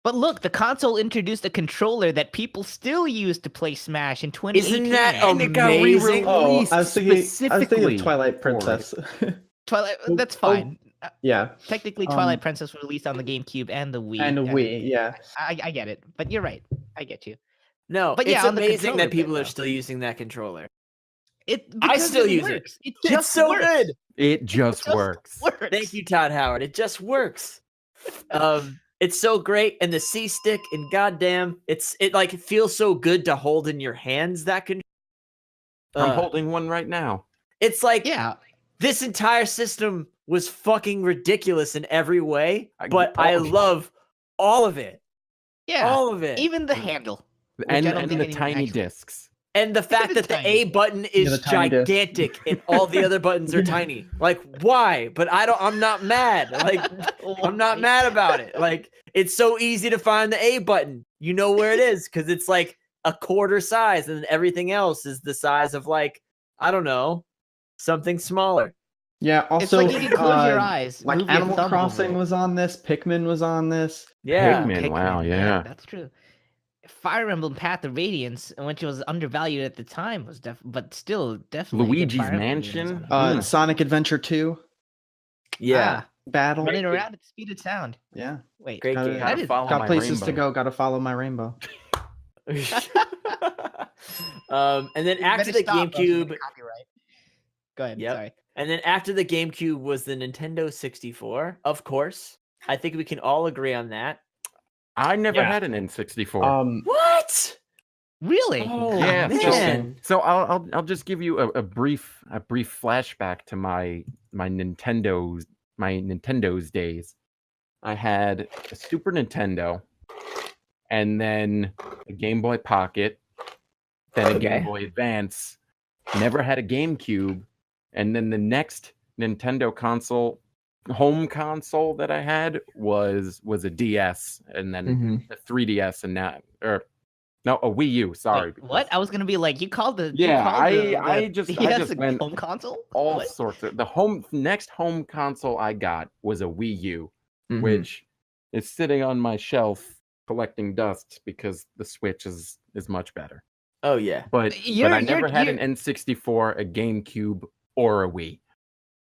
But look, the console introduced a controller that people still use to play Smash in 2018. Isn't that And it got amazing? Oh, re-released I was thinking specifically of Twilight for it. Princess. Twilight? Oh, That's fine. Yeah, Technically, Um, Twilight Princess was released on the GameCube and the Wii. and a Wii. Yeah, I get it, but you're right. I get you. No, But it's yeah, on the amazing controller that people bit, are though. still using that controller. I I still use it. works. It It's just so works. good. It just works. Thank you, Todd Howard. It just works. It's so great, and the C stick, and goddamn, it feels so good to hold in your hands. That can. I'm holding one right now. It's like Yeah. this entire system was fucking ridiculous in every way, I- but I love all of it. Yeah. All of it. Even the handle. And I don't think the anyone tiny actually- discs. And the fact that the tiny. A button is the tiny disc. gigantic and all the other buttons are tiny. Like, why? But I'm not mad. Like, I'm not mad about it. Like, it's so easy to find the A button. You know where it is because it's like a quarter size, and everything else is the size of, like, I don't know, something smaller. yeah. It's Also, like you can close your eyes. like move your Animal thumb over Crossing it. was on this. Pikmin was on this. Yeah. Pikmin. Wow, yeah. That's true. Fire Emblem Path of Radiance, which was undervalued at the time, was but still definitely a good Luigi's Fire Emblem game Mansion? was on it. Sonic Adventure 2. Yeah. Battle. Running around at the speed of sound. Yeah, Wait, Great Gotta- game. that is follow got my places to rainbow. go. Got to follow my rainbow. And then You after better the stop, else you GameCube, get copyright. Go ahead. Yep. Sorry. and then after the GameCube was the Nintendo 64. Of course, I think we can all agree on that. I never Yeah. had an N64. What? Really? Oh, Yeah, man. So I'll just give you a brief flashback to my Nintendo's days. I had a Super Nintendo, and then a Game Boy Pocket, then a Okay. Game Boy Advance. Never had a GameCube, and then the next Nintendo console, home console that I had was a DS, and then a 3DS, and a Wii U. Sorry, Wait, what? I was gonna be like, you called the Yeah, I DS just a went home console. all What? sorts of next home console I got was a Wii U, Mm-hmm. which is sitting on my shelf collecting dust because the Switch is much better. Oh yeah. But I never had an N64, a GameCube, or a Wii.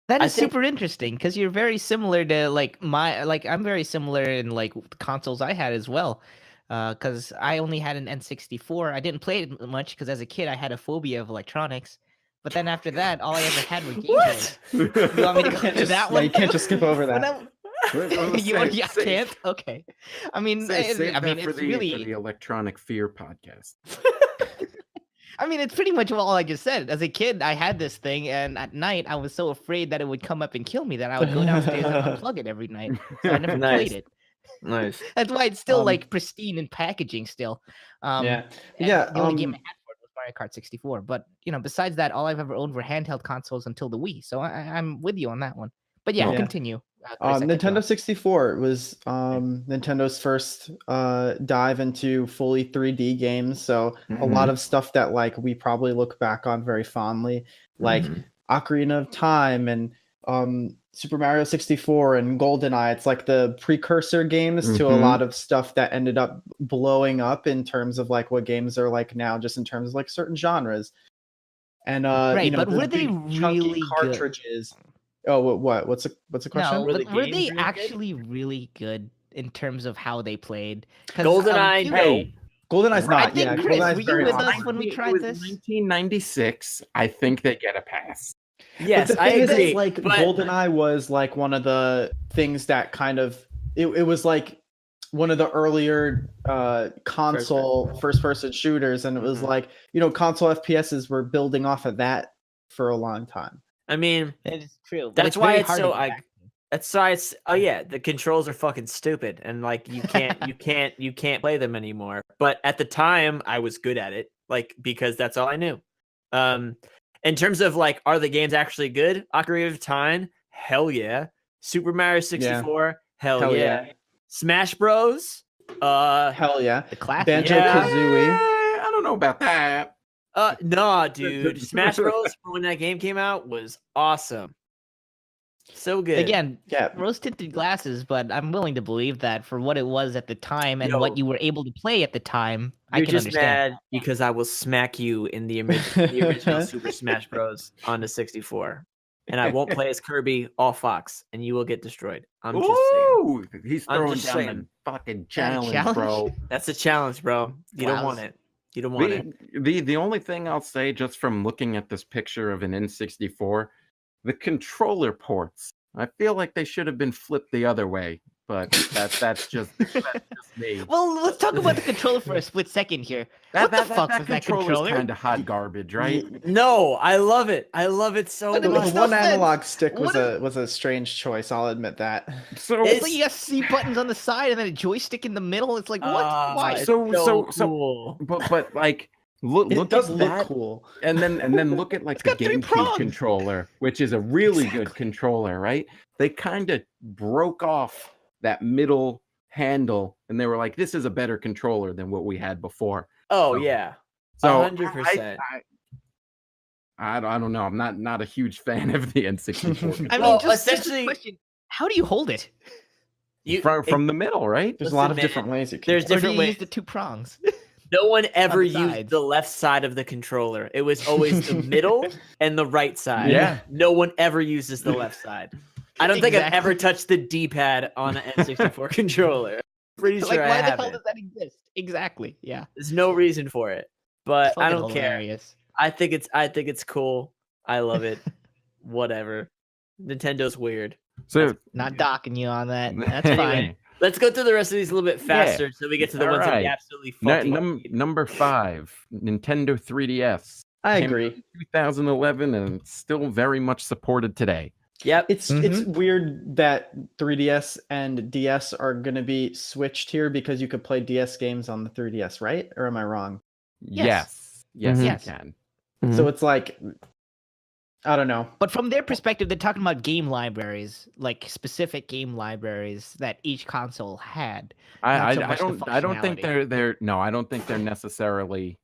That I is think- super interesting because you're very similar to I'm very similar in like the consoles I had as well. Because I only had an N64. I didn't play it much because as a kid I had a phobia of electronics. But then after that, all I ever had were Game Boys. You want me to go into that Yeah, one? you can't just skip over When that. I can't. Okay. I mean, Save that for it's the really. Electronic Fear podcast. I mean, it's pretty much all I just said. As a kid, I had this thing, and at night, I was so afraid that it would come up and kill me that I would go downstairs and unplug it every night. So I never Nice. played it. Nice. That's why it's still Um, like pristine in packaging still. Yeah. And Yeah, The only game I had for it was Mario Kart 64. But besides that, all I've ever owned were handheld consoles until the Wii. So I'm with you on that one. But yeah, Yeah. continue. Chris, I cut you Nintendo off. 64 was Nintendo's first dive into fully 3D games. So a lot of stuff that like we probably look back on very fondly, like Ocarina of Time and Super Mario 64 and GoldenEye. It's like the precursor games to a lot of stuff that ended up blowing up in terms of like what games are like now, just in terms of like certain genres. And Right, the but were they big chunky really good? cartridges? Oh, what? What's the question? No, Were the but were games they really good? actually really good in terms of how they played? 'Cause, GoldenEye, you- Hey, GoldenEye's I not. think, Yeah, Chris, GoldenEye's were you very with awesome. us when we It tried was this? 1996. I think they get a pass. Yes, But the I thing is, agree. like but GoldenEye was like one of the things that kind of it was like one of the earlier console first-person shooters, and it was like console FPSs were building off of that for a long time. I mean, It is true. but that's why very it's hard to so. get back to. That's why it's. Oh yeah, the controls are fucking stupid, and like you can't play them anymore. But at the time, I was good at it, like because that's all I knew. In terms of like, are the games actually good? Ocarina of Time, hell yeah. Super Mario 64, hell yeah. Smash Bros, Hell yeah. The classic. Banjo Yeah. Kazooie. I don't know about that. nah, dude. Smash Bros when that game came out was awesome. So good. Again, Yeah. rose-tinted glasses, but I'm willing to believe that for what it was at the time and Yo. what you were able to play at the time, I You're can just understand. mad because I will smack you in the original Super Smash Bros. On the 64. And I won't play as Kirby, all Fox, and you will get destroyed. I'm just saying. Ooh, he's I'm throwing just down saying. the fucking challenge? challenge, bro. That's a challenge, bro. You don't want Wowz. it. You don't want it. The only thing I'll say, just from looking at this picture of an N64, the controller ports, I feel like they should have been flipped the other way, but that's just me. Well, let's talk about the controller for a split second here. What the fuck was that controller? kind of hot garbage, right? No, I love it. I love it so But it The makes much. no one sense. analog stick was What was a strange choice. I'll admit that. So It's like you got C buttons on the side and then a joystick in the middle. It's like, what? Why? It's So cool. but like look It does at look that, cool. and then look at like the got 3 GameCube prongs. controller, which is a really good controller, right? They kind of broke off that middle handle, and they were like, "This is a better controller than what we had before." Oh So- yeah. So 100%. I don't know. I'm not a huge fan of the N64 I mean, Well, just a essentially- question. How do you hold it? from the middle, right? There's a lot of Listen, different ways you can. there's do it. Or do different you ways. use the 2 prongs? No one ever the used sides. the left side of the controller. It was always the middle and the right side. Yeah. No one ever uses the left side. I don't think I've Exactly. ever touched the D-pad on an N64 controller. Pretty sure Like, I why the hell haven't. does that exist? Exactly. Yeah. There's no reason for it. But I Fucking don't care. hilarious. I think it's cool. I love it. Whatever. Nintendo's weird. So Not docking you on that. That's anyway, fine. Let's go through the rest of these a little bit faster so we get to the ones that we Alright. absolutely fucking need. Number 5, Nintendo 3DS. I Came out agree. in 2011 and it's still very much supported today. Yep. It's weird that 3DS and DS are going to be switched here because you could play DS games on the 3DS, right? Or am I wrong? Yes, Mhm. you Yes. can. So it's like, I don't know. But from their perspective, they're talking about game libraries, like specific game libraries that each console had. Not so I much the I don't think functionality. they're no, I don't think they're necessarily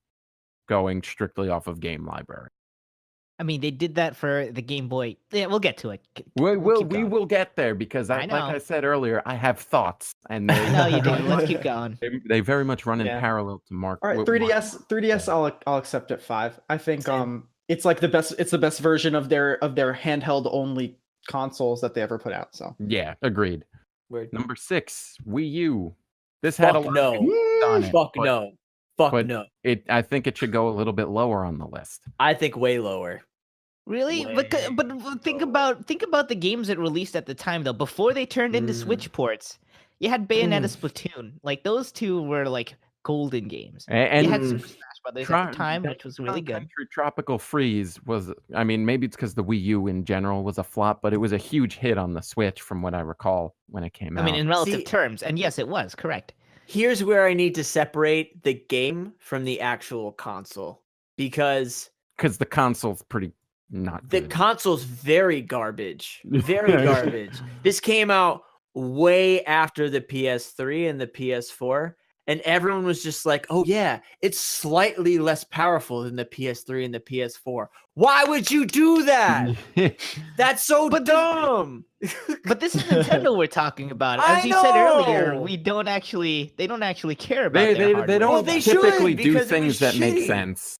going strictly off of game library. I mean, they did that for the Game Boy. Yeah, we'll get to it. We keep going. will get there because I like know. I said earlier, I have thoughts and No, you they, do. Let's keep going. they very much run in Yeah. parallel to Mark. All right, 3DS I'll accept at 5. I think Same. it's like the best version of their handheld only consoles that they ever put out. So Yeah, agreed. Weird. Number 6, Wii U. This had a Fuck lot no. of games on it, Fuck but no. Fuck but- no. I think it should go a little bit lower on the list. I think way lower. Really? Way But think about the games that released at the time though. Before they turned into Switch ports, you had Bayonetta, Splatoon. Like those two were like golden games. And You had Super Smash Brothers at the time, which was really good. Country Tropical Freeze was, I mean, maybe it's because the Wii U in general was a flop, but it was a huge hit on the Switch from what I recall when it came I out. mean, in relative See- terms, and yes, it was correct. Here's where I need to separate the game from the actual console because Because the console's pretty not the good. console's very garbage. Very garbage. This came out way after the PS3 and the PS4. And everyone was just like, oh, yeah, it's slightly less powerful than the PS3 and the PS4. Why would you do that? That's so dumb. But this is Nintendo we're talking about. I As you said earlier, know. they don't actually care about they, their they, hardware. they don't Well, they should, typically do because it things was that make shitty. sense.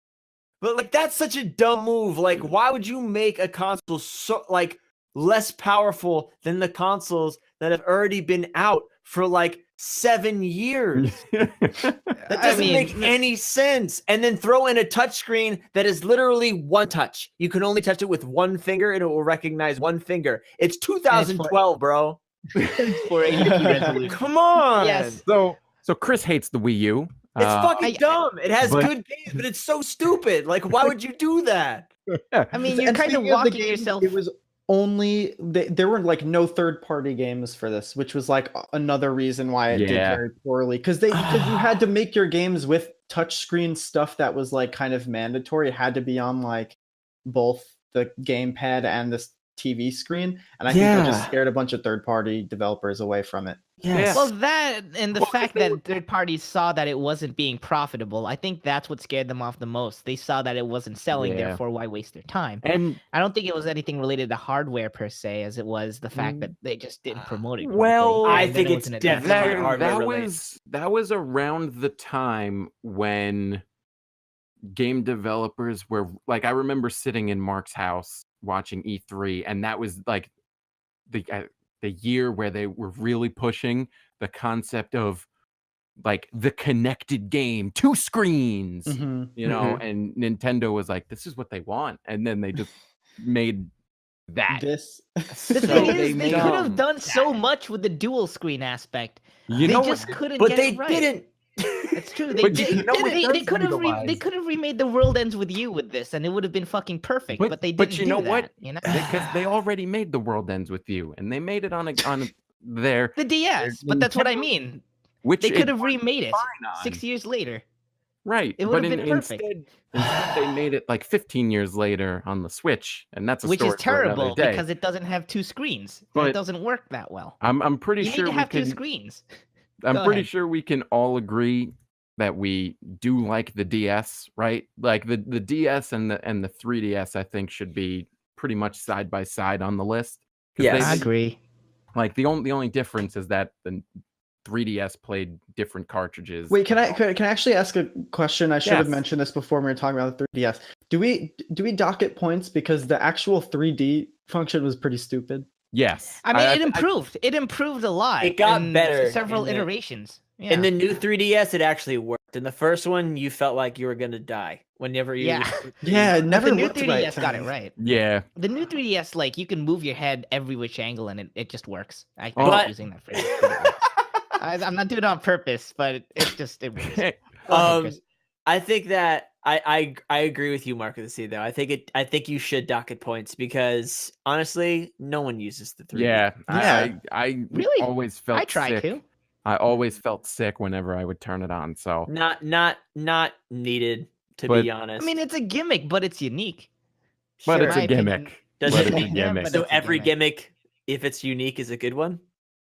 But like that's such a dumb move. Like, why would you make a console so like less powerful than the consoles that have already been out for like 7 years? That doesn't make any sense. And then throw in a touchscreen that is literally one touch. You can only touch it with one finger and it will recognize one finger. It's 2012, bro. 480p resolution. Come on. Yes. So Chris hates the Wii U. It's fucking I- dumb. It has but- good games, but it's so stupid. Like, why would you do that? I mean, you're And kind of speaking the walking game, yourself. It was only there were like no third-party games for this, which was like another reason why it did Yeah. very poorly. Because you had to make your games with touchscreen stuff that was like kind of mandatory. It had to be on like both the gamepad and this TV screen, and I think that just scared a bunch of third-party developers away from it. Yes. Well, that and the fact that third parties saw that it wasn't being profitable, I think that's what scared them off the most. They saw that it wasn't selling, therefore why waste their time? And I don't think it was anything related to hardware per se, as it was the fact that they just didn't promote it. Well, correctly, I and then think it it's wasn't definitely advanced. hardware that related. was around the time when game developers were like, I remember sitting in MarC's house watching E3, and that was like the year where they were really pushing the concept of like the connected game, 2 screens, you know, and Nintendo was like, this is what they want, and then they just made that. This The thing is, they could have done so much with the dual screen aspect. You they know just what? couldn't But get they it right. didn't. It's true. They But did. you know what it They does could have utilize? they could have remade the World Ends with You with this, and it would have been fucking perfect. But they didn't But you know do what? that. You know, Because they already made The World Ends with You, and they made it on their the DS. But that's what I mean. which They it could have remade it fine on. 6 years later. Right, It but would have been perfect. instead they made it like 15 years later on the Switch, and that's a Which story is for another terrible day. because it doesn't have 2 screens. But it doesn't work that well. I'm pretty You sure need to we have 2 can. screens. I'm Go pretty ahead. sure we can all agree that we do like the DS, right? Like the DS and the 3DS, I think should be pretty much side by side on the list. 'Cause Yes. I agree. Like the only difference is that the 3DS played different cartridges. Wait, can I actually ask a question? I should have Yes. mentioned this before when we were talking about the 3DS. Do we docket points because the actual 3D function was pretty stupid? Yes. I mean, it improved. It improved a lot. It got in better Several in the- iterations. Yeah. In the new 3DS, it actually worked. In the first one, you felt like you were gonna die whenever you. Yeah. Yeah, it never the new looked 3DS right. got it right. Yeah. The new 3DS, like you can move your head every which angle, and it just works. I Oh. keep But- using that phrase. I'm not doing it on purpose, but it works. Go ahead, Chris. I think that I agree with you, Mark of the Sea. Though I think you should docket points because honestly, no one uses the 3D. Yeah. Yeah. I Really? always felt I try sick. to. I always felt sick whenever I would turn it on. So Not needed to But- be honest. I mean, it's a gimmick, but it's unique. but Sure. it's My a opinion. gimmick. Does But it- it's a Yeah, gimmick. but So it's a every gimmick. gimmick, if it's unique, is a good one.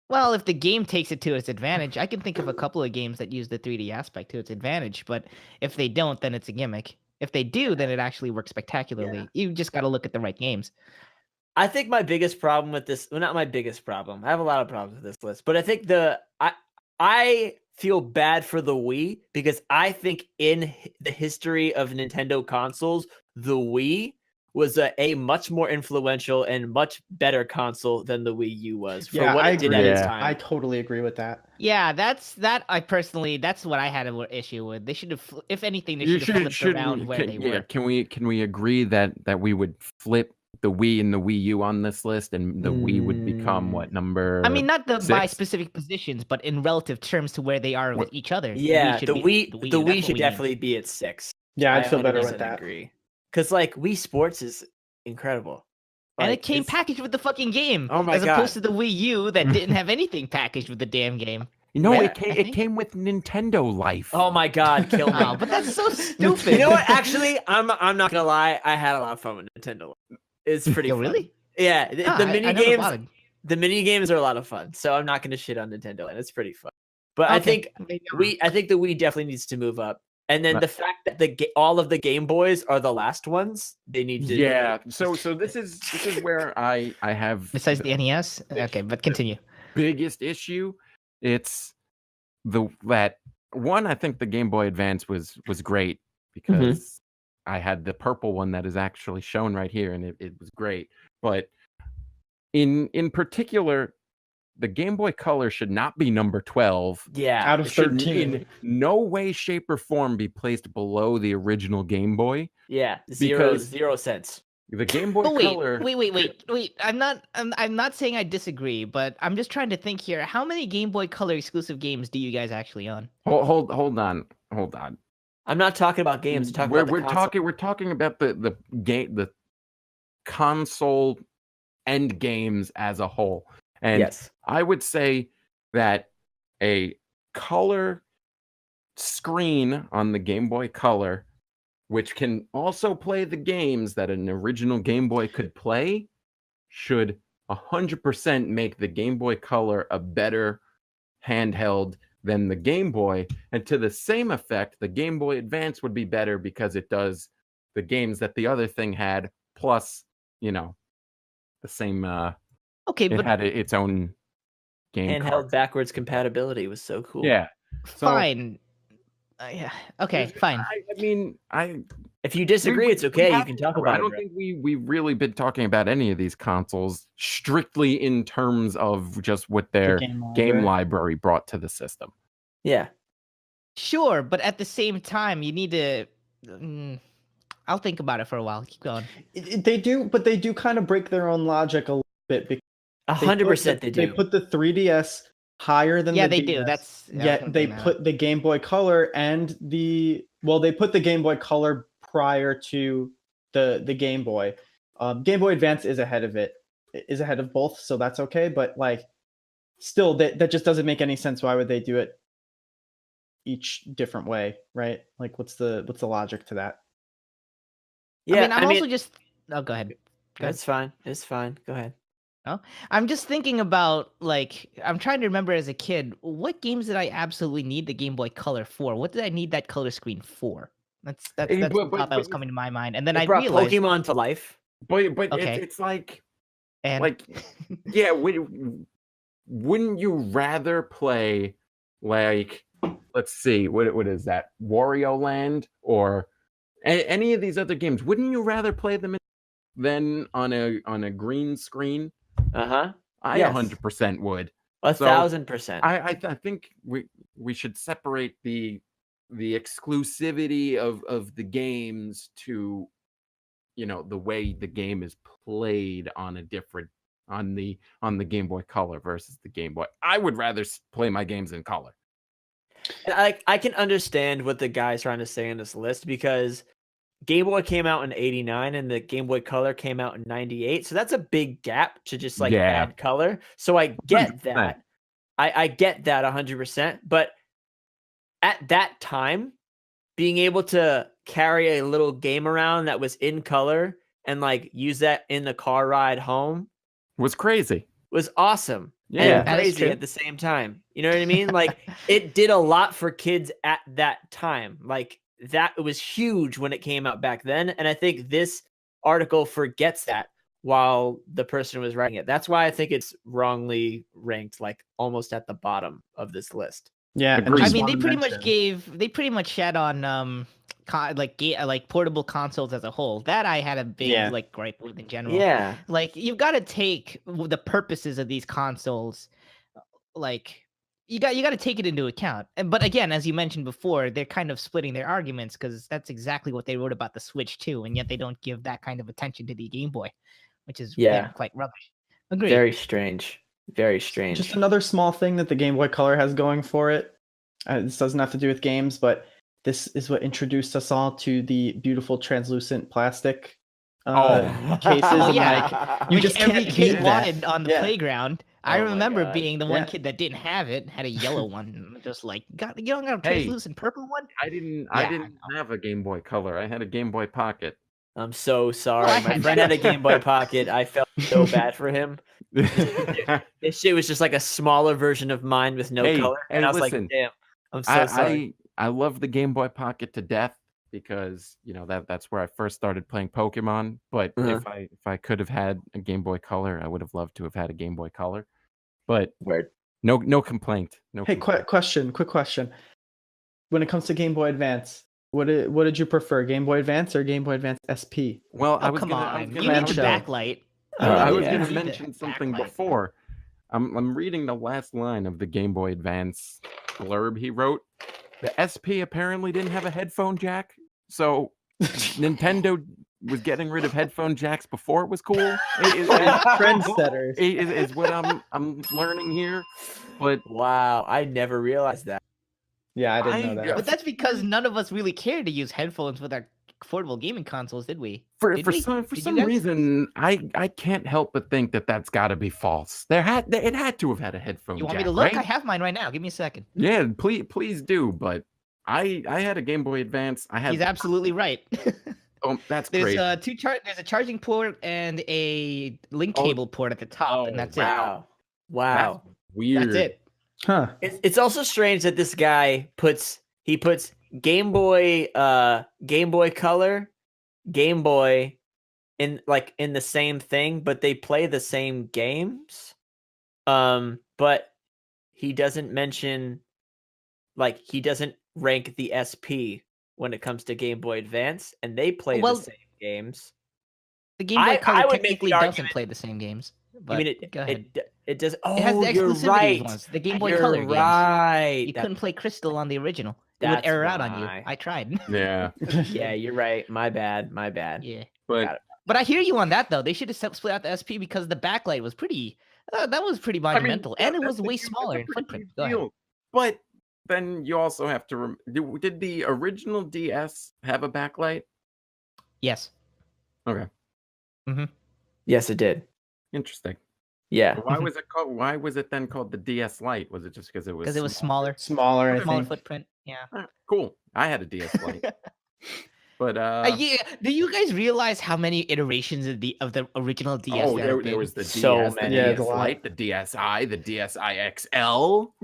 Well, if the game takes it to its advantage, I can think of a couple of games that use the 3D aspect to its advantage. But if they don't, then it's a gimmick. If they do, then it actually works spectacularly. Yeah. You just got to look at the right games. I think my biggest problem with this, well, not my biggest problem. I have a lot of problems with this list, but I think I feel bad for the Wii because I think in the history of Nintendo consoles, the Wii was a much more influential and much better console than the Wii U was for Yeah, what I it did agree. at its Yeah. time. I totally agree with that. Yeah, that's what I had an issue with. They should have, if anything, they should have flipped around where they were. Can we agree that we would flip the Wii and the Wii U on this list, and the Wii would become what number? I mean, not by 6? specific positions, but in relative terms to where they are with each other. Yeah, should the be- Wii that's what should we need. definitely be at 6. Yeah, I'd I feel better 100% with that. Agree. Because like Wii Sports is incredible. And Like, it came it's- packaged with the fucking game. Oh my as opposed to God. the Wii U that didn't have anything packaged with the damn game. No, Yeah, it came with Nintendolife. Oh my God, kill me. Oh, but that's so stupid. You know what? Actually, I'm not gonna lie. I had a lot of fun with Nintendo. It's pretty. Yo, fun. really? Yeah, the Ah, I mini never games. bothered. The mini games are a lot of fun. So I'm not gonna shit on Nintendo, and it's pretty fun. But I Okay, think maybe I'm wrong. I think the Wii definitely needs to move up. And then Right. the fact that all of the Game Boys are the last ones, they need to. Yeah. So this is where I have Besides the NES? Okay, but continue. biggest issue. It's that one. I think the Game Boy Advance was great because I had the purple one that is actually shown right here, and it was great. But in particular, the Game Boy Color should not be number 12. Yeah. Out of It should 13. in no way, shape, or form be placed below the original Game Boy. Yeah. Because- Zero cents. The Game Boy But Color. wait. I'm not saying I disagree, but I'm just trying to think here. How many Game Boy Color exclusive games do you guys actually own? Hold on. I'm not talking about games. I'm talking We're about the console. we're talking about the game, the console end games as a whole. And Yes. I would say that a color screen on the Game Boy Color, which can also play the games that an original Game Boy could play, should 100% make the Game Boy Color a better handheld than the Game Boy. And to the same effect, the Game Boy Advance would be better because it does the games that the other thing had, plus, the same. Okay, it but had its own game. Handheld cartridge. backwards compatibility was so cool. Yeah. So, fine. Yeah. Okay, fine. I mean, If you disagree, it's okay. You can talk about it. I don't think we've really been talking about any of these consoles strictly in terms of just what their game library brought to the system. Yeah. Sure, but at the same time, you need to. I'll think about it for a while. Keep going. They do kind of break their own logic a little bit. Because 100% they do. They put the 3DS higher than the they DS, do. That's yet they put the Game Boy Color and they put the Game Boy Color prior to the Game Boy. Game Boy Advance is ahead of it. Is ahead of both, so that's okay. But like, still, that just doesn't make any sense. Why would they do it each different way, right? Like, what's the logic to that? Yeah, I'm also just. Oh, go ahead. That's fine. It's fine. Go ahead. No, I'm just thinking about, like, I'm trying to remember as a kid, what games did I absolutely need the Game Boy Color for? What did I need that color screen for? That's the thought that was coming to my mind, and then I brought realized Pokemon to life. But okay. it's like, and like, yeah, wouldn't you rather play, like, let's see, what is that, Wario Land or any of these other games? Wouldn't you rather play them than on a green screen? I 100% would. 1,000%. I think we should separate the exclusivity of the games to, the way the game is played on the Game Boy Color versus the Game Boy. I would rather play my games in color. I can understand what the guy's trying to say in this list, because Game Boy came out in 89 and the Game Boy Color came out in 98. So that's a big gap to just add color. So I get 100%. That. I get that 100%. But at that time, being able to carry a little game around that was in color and use that in the car ride home was crazy. Was awesome. Yeah, and crazy at the same time. You know what I mean? It did a lot for kids at that time. That was huge when it came out back then. And I think this article forgets that while the person was writing it. That's why I think it's wrongly ranked almost at the bottom of this list. Yeah. I mean, they pretty much shed on portable consoles as a whole. That I had a big gripe with in general. Yeah. You've got to take the purposes of these consoles, you got to take it into account. But again, as you mentioned before, they're kind of splitting their arguments, because that's exactly what they wrote about the Switch too, and yet they don't give that kind of attention to the Game Boy, which is quite rubbish. Agreed. Very strange. Very strange. Just another small thing that the Game Boy Color has going for it. This doesn't have to do with games, but this is what introduced us all to the beautiful translucent plastic cases. You just every kid wanted on the playground. I remember being the one kid that didn't have it, had a yellow one. Just you don't got a translucent purple one? I didn't have a Game Boy Color. I had a Game Boy Pocket. I'm so sorry. My friend had a Game Boy Pocket. I felt so bad for him. This shit was just a smaller version of mine with no color. And I was like, damn, I'm so sorry. I love the Game Boy Pocket to death, because that's where I first started playing Pokemon. But if I could have had a Game Boy Color, I would have loved to have had a Game Boy Color. But no complaint. Quick question. When it comes to Game Boy Advance, what did you prefer, Game Boy Advance or Game Boy Advance SP? Well, you need the backlight. I was going to mention something before. I'm reading the last line of the Game Boy Advance blurb he wrote. The SP apparently didn't have a headphone jack, so Nintendo was getting rid of headphone jacks before it was cool. Trendsetters is what I'm learning here. But wow, I never realized that. Yeah, I didn't know that. But that's because none of us really cared to use headphones with our affordable gaming consoles, did we? For some reason, I can't help but think that that's got to be false. It had to have had a headphone jack. You want me to look? Right? I have mine right now. Give me a second. Yeah, please do. But I had a Game Boy Advance. He's absolutely right. Oh, that's There's crazy. there's a charging port and a link Oh. cable port at the top, and that's it. Wow. Weird. That's it. Huh. It's also strange that this guy puts Game Boy Color, Game Boy in the same thing, but they play the same games. But he doesn't mention, he doesn't rank the SP when it comes to Game Boy Advance, and they play the same games. The Game Boy I Color would make the technically doesn't argument- play the same games. But I mean, go ahead. it does. Oh, It has the you're exclusivity right. ones, the Game Boy You're Color games. right. You couldn't play Crystal on the original. It would That's error out on you. why. I tried. Yeah. Yeah, you're right. My bad. Yeah. But But I hear you on that though. They should have split out the SP because the backlight was pretty. That was pretty monumental, and it was way smaller in footprint. Go ahead. But then you also have to. Did the original DS have a backlight? Yes. Okay. Yes, it did. Interesting. Yeah. Why was it called? Why was it then called the DS Lite? Was it just because it was? Because it was smaller. Smaller, I Smaller think. footprint. Yeah. Cool. I had a DS Lite. But Yeah. Do you guys realize how many iterations of the original DS? oh, there have there been? was the So DS, many. the Yeah, DS it's a lot. Lite, the DSi, the DSi XL.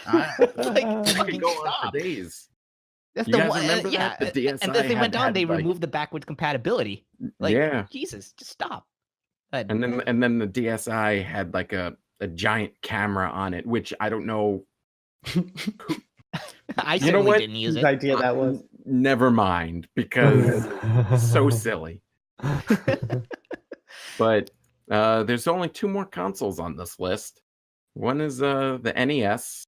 I Fucking could go on stop. for days. That's You the guys one. remember Yeah. that? The DSi And as they went on, had, they like- removed the backward compatibility. Like, Yeah. Jesus, just stop. But And then the DSi had like a giant camera on it, which I don't know. I You know certainly what? didn't use Whose it. idea that was. Never mind, because so silly. But there's only 2 more consoles on this list. One is the NES.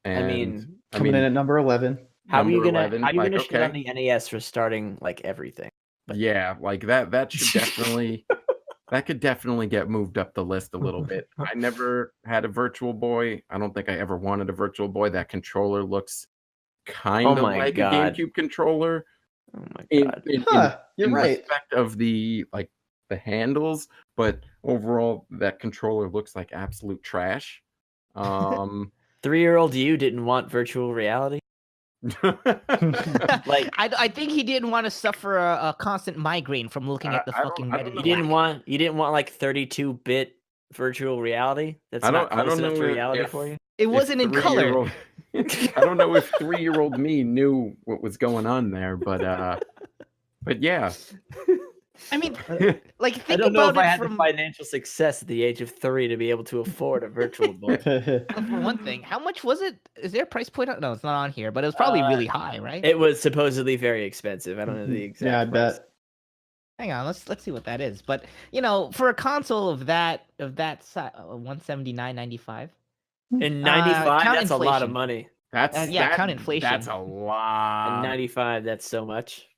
And, I mean, Coming in at number 11. how are you number gonna 11, how are you like, gonna shit on okay. the NES for starting everything? yeah, like that should definitely that could definitely get moved up the list a little bit. I never had a Virtual Boy. I don't think I ever wanted a Virtual Boy. That controller looks kind of my like God. a GameCube controller. Oh my In, god. in, Huh, you're in right. respect of the handles, but overall that controller looks like absolute trash. 3-year-old you didn't want virtual reality? I think he didn't want to suffer a constant migraine from looking at the I don't- fucking I red don't and You know. black. didn't want 32-bit virtual reality? That's I not don't close enough know to reality if- for you? It wasn't in color. I don't know if 3-year-old me knew what was going on there, but yeah. I mean, like I think don't know about if I it had the from financial success at the age of 3 to be able to afford a virtual boy. for one thing. How much was it? Is there a price point? No, it's not on here, but it was probably really high, right? It was supposedly very expensive. I don't know the exact Yeah, I price. bet. Hang on, let's see what that is. But for a console of that size, 179.95. In 95, count that's a lot of inflation. money. That's count inflation. That's a lot. In 95, that's so much.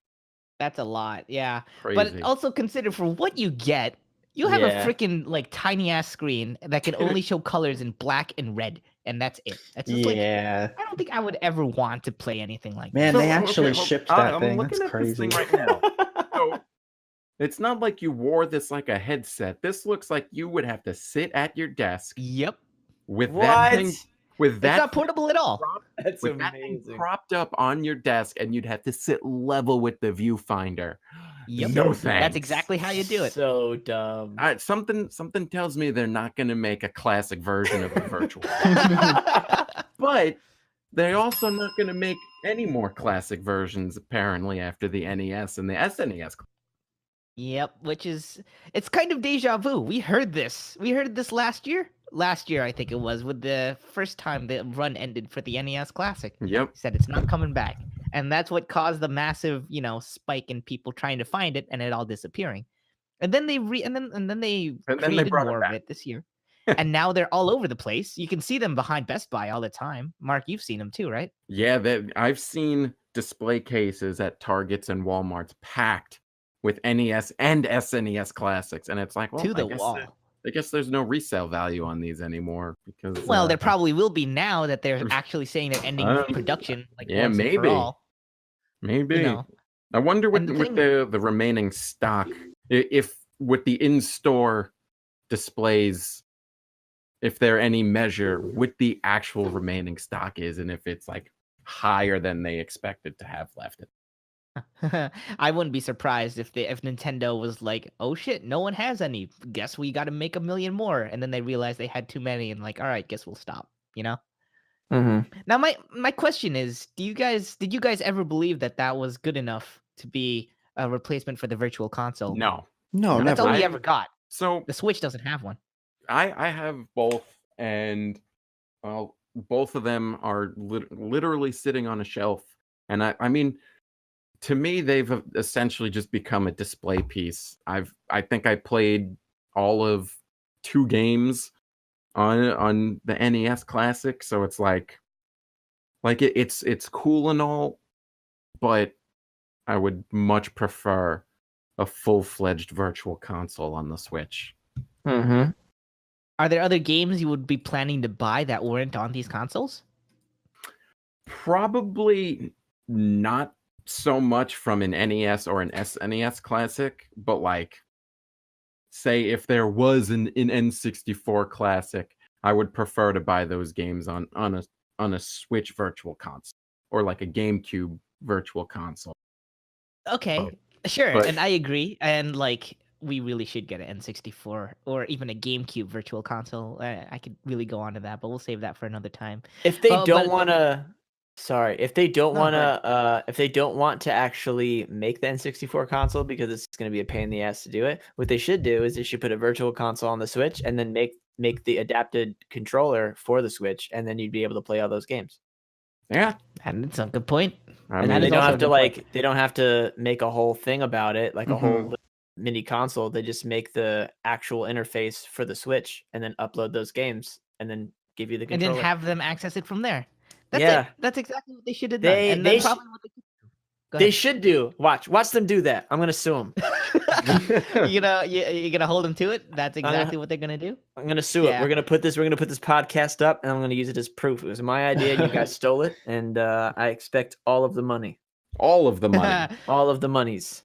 That's a lot, yeah. Crazy. But also consider for what you get, you have Yeah. a freaking tiny ass screen that can only show colors in black and red, and that's it. That's just Yeah. I don't think I would ever want to play anything like Man, that. they actually well, shipped that I'm thing. looking That's at this crazy. thing right now. So, it's not like you wore this like a headset. This looks like you would have to sit at your desk Yep, with that What? thing, with it's that not portable at all. That's with that thing amazing. propped up on your desk, and you'd have to sit level with the viewfinder. Yep, No that's thanks. exactly how you do it. So dumb. Something tells me they're not going to make a classic version of the virtual, but they're also not going to make any more classic versions apparently after the NES and the SNES. Yep, it's kind of deja vu. We heard this last year. Last year, I think it was, with the first time the run ended for the NES Classic. Yep. Said it's not coming back, and that's what caused the massive, spike in people trying to find it and it all disappearing. And then they created brought it more of back. it this year, and now they're all over the place. You can see them behind Best Buy all the time. MarC, you've seen them too, right? Yeah, I've seen display cases at Targets and Walmarts packed with NES and SNES Classics, and it's like, well, To the I guess wall. I guess there's no resale value on these anymore because Well, there probably will be now that they're actually saying they're ending production. yeah, once and for maybe. all. maybe. I wonder and the with thing- the remaining stock, if with the in-store displays, if there any measure what the actual remaining stock is, and if it's higher than they expected to have left. I wouldn't be surprised if Nintendo was like, "Oh shit, no one has any. Guess we got to make a million more." And then they realized they had too many, and like, all right, guess we'll stop. You know. Now, my question is, did you guys ever believe that that was good enough to be a replacement for the Virtual Console? No. No, That's never. all we ever got. So The Switch doesn't have one. I have both, and well, both of them are literally sitting on a shelf. And I mean, to me, they've essentially just become a display piece. I think I played all of 2 games on the NES Classic, so it's like it's cool and all, but I would much prefer a full-fledged Virtual Console on the Switch. Are there other games you would be planning to buy that weren't on these consoles? Probably not so much from an NES or an SNES Classic, but like, say if there was an N64 Classic, I would prefer to buy those games on a Switch Virtual Console or like a GameCube Virtual Console. Okay, sure, and I agree. And like, we really should get an N64 or even a GameCube Virtual Console. I could really go on to that, but we'll save that for another time. If they don't want to, if they don't No, want to, if they don't want to actually make the N64 console because it's going to be a pain in the ass to do it, what they should do is they should put a Virtual Console on the Switch and then make the adapted controller for the Switch, and then you'd be able to play all those games. Yeah, and it's a good point. And they don't have to they don't have to make a whole thing about it, like a whole mini console. They just make the actual interface for the Switch and then upload those games and then give you the controller. And then have them access it from there. That's it. That's exactly what they should have done. They should do. Watch them do that. I'm gonna sue them. you're gonna hold them to it. That's exactly what they're gonna do. I'm gonna sue it. We're gonna put this podcast up, and I'm gonna use it as proof. It was my idea. You guys stole it, and I expect all of the money. All of the money. All of the monies.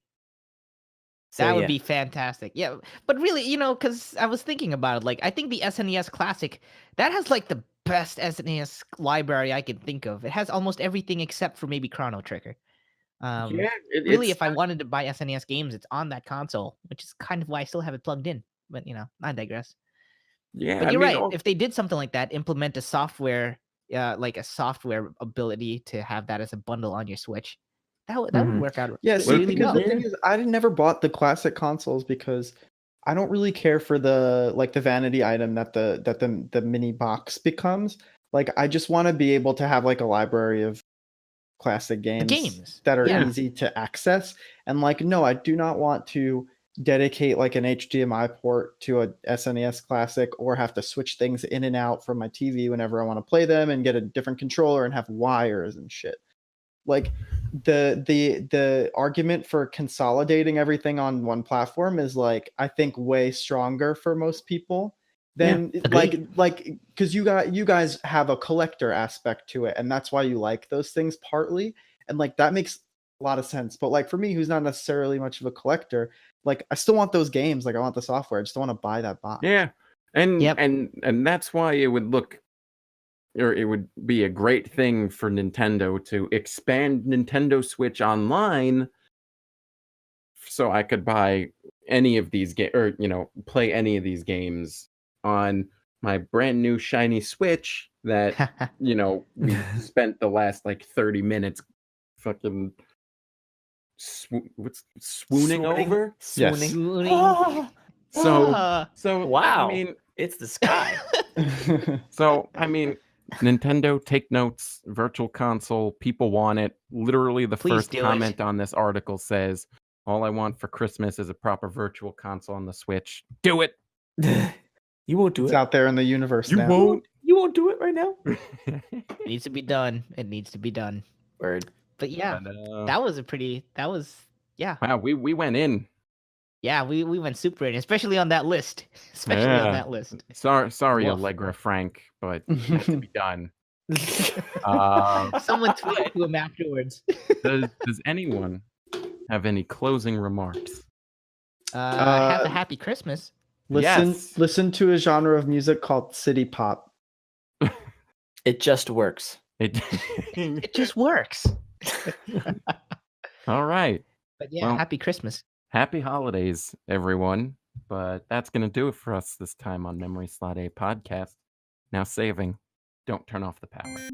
So, that would be fantastic. Yeah, but really, because I was thinking about it, like, I think the SNES Classic, that has like the best SNES library I could think of. It has almost everything except for maybe Chrono Trigger. Really, if I wanted to buy SNES games, it's on that console, which is kind of why I still have it plugged in. But I digress. Yeah, but you're right. If they did something like that, implement a software, like a software ability to have that as a bundle on your Switch, that would work out. Yeah, really well. The thing is, I never bought the classic consoles because I don't really care for the vanity item that the mini box becomes. Like, I just want to be able to have like a library of classic games that are easy to access. And like, no, I do not want to dedicate like an HDMI port to a SNES Classic or have to switch things in and out from my TV whenever I want to play them and get a different controller and have wires and shit. Like, the argument for consolidating everything on one platform is like, I think, way stronger for most people than because you guys have a collector aspect to it, and that's why you like those things partly, and like that makes a lot of sense. But like for me, who's not necessarily much of a collector, like I still want those games, like I want the software, I just don't want to buy that box. And that's why it would be a great thing for Nintendo to expand Nintendo Switch Online, so I could buy any of these games, or play any of these games on my brand new shiny Switch that we spent the last like 30 minutes fucking swooning over. Yes. So wow. I mean, it's the sky. So I mean, Nintendo, take notes. Virtual Console, people want it. Literally, the first comment on this article says, "All I want for Christmas is a proper Virtual Console on the Switch." Do it. You won't do it. It's out there in the universe now. You won't do it right now. It needs to be done. It needs to be done. Word. But yeah, that was Wow, we went in. Yeah, we went super in, especially on that list. Sorry, Allegra Frank, but it has to be done. Someone tweeted to him afterwards. Does anyone have any closing remarks? Have a happy Christmas. Listen to a genre of music called city pop. It just works. It just works. All right. But yeah, Well, happy Christmas. Happy holidays, everyone. But that's going to do it for us this time on Memory Slot A podcast. Now saving. Don't turn off the power.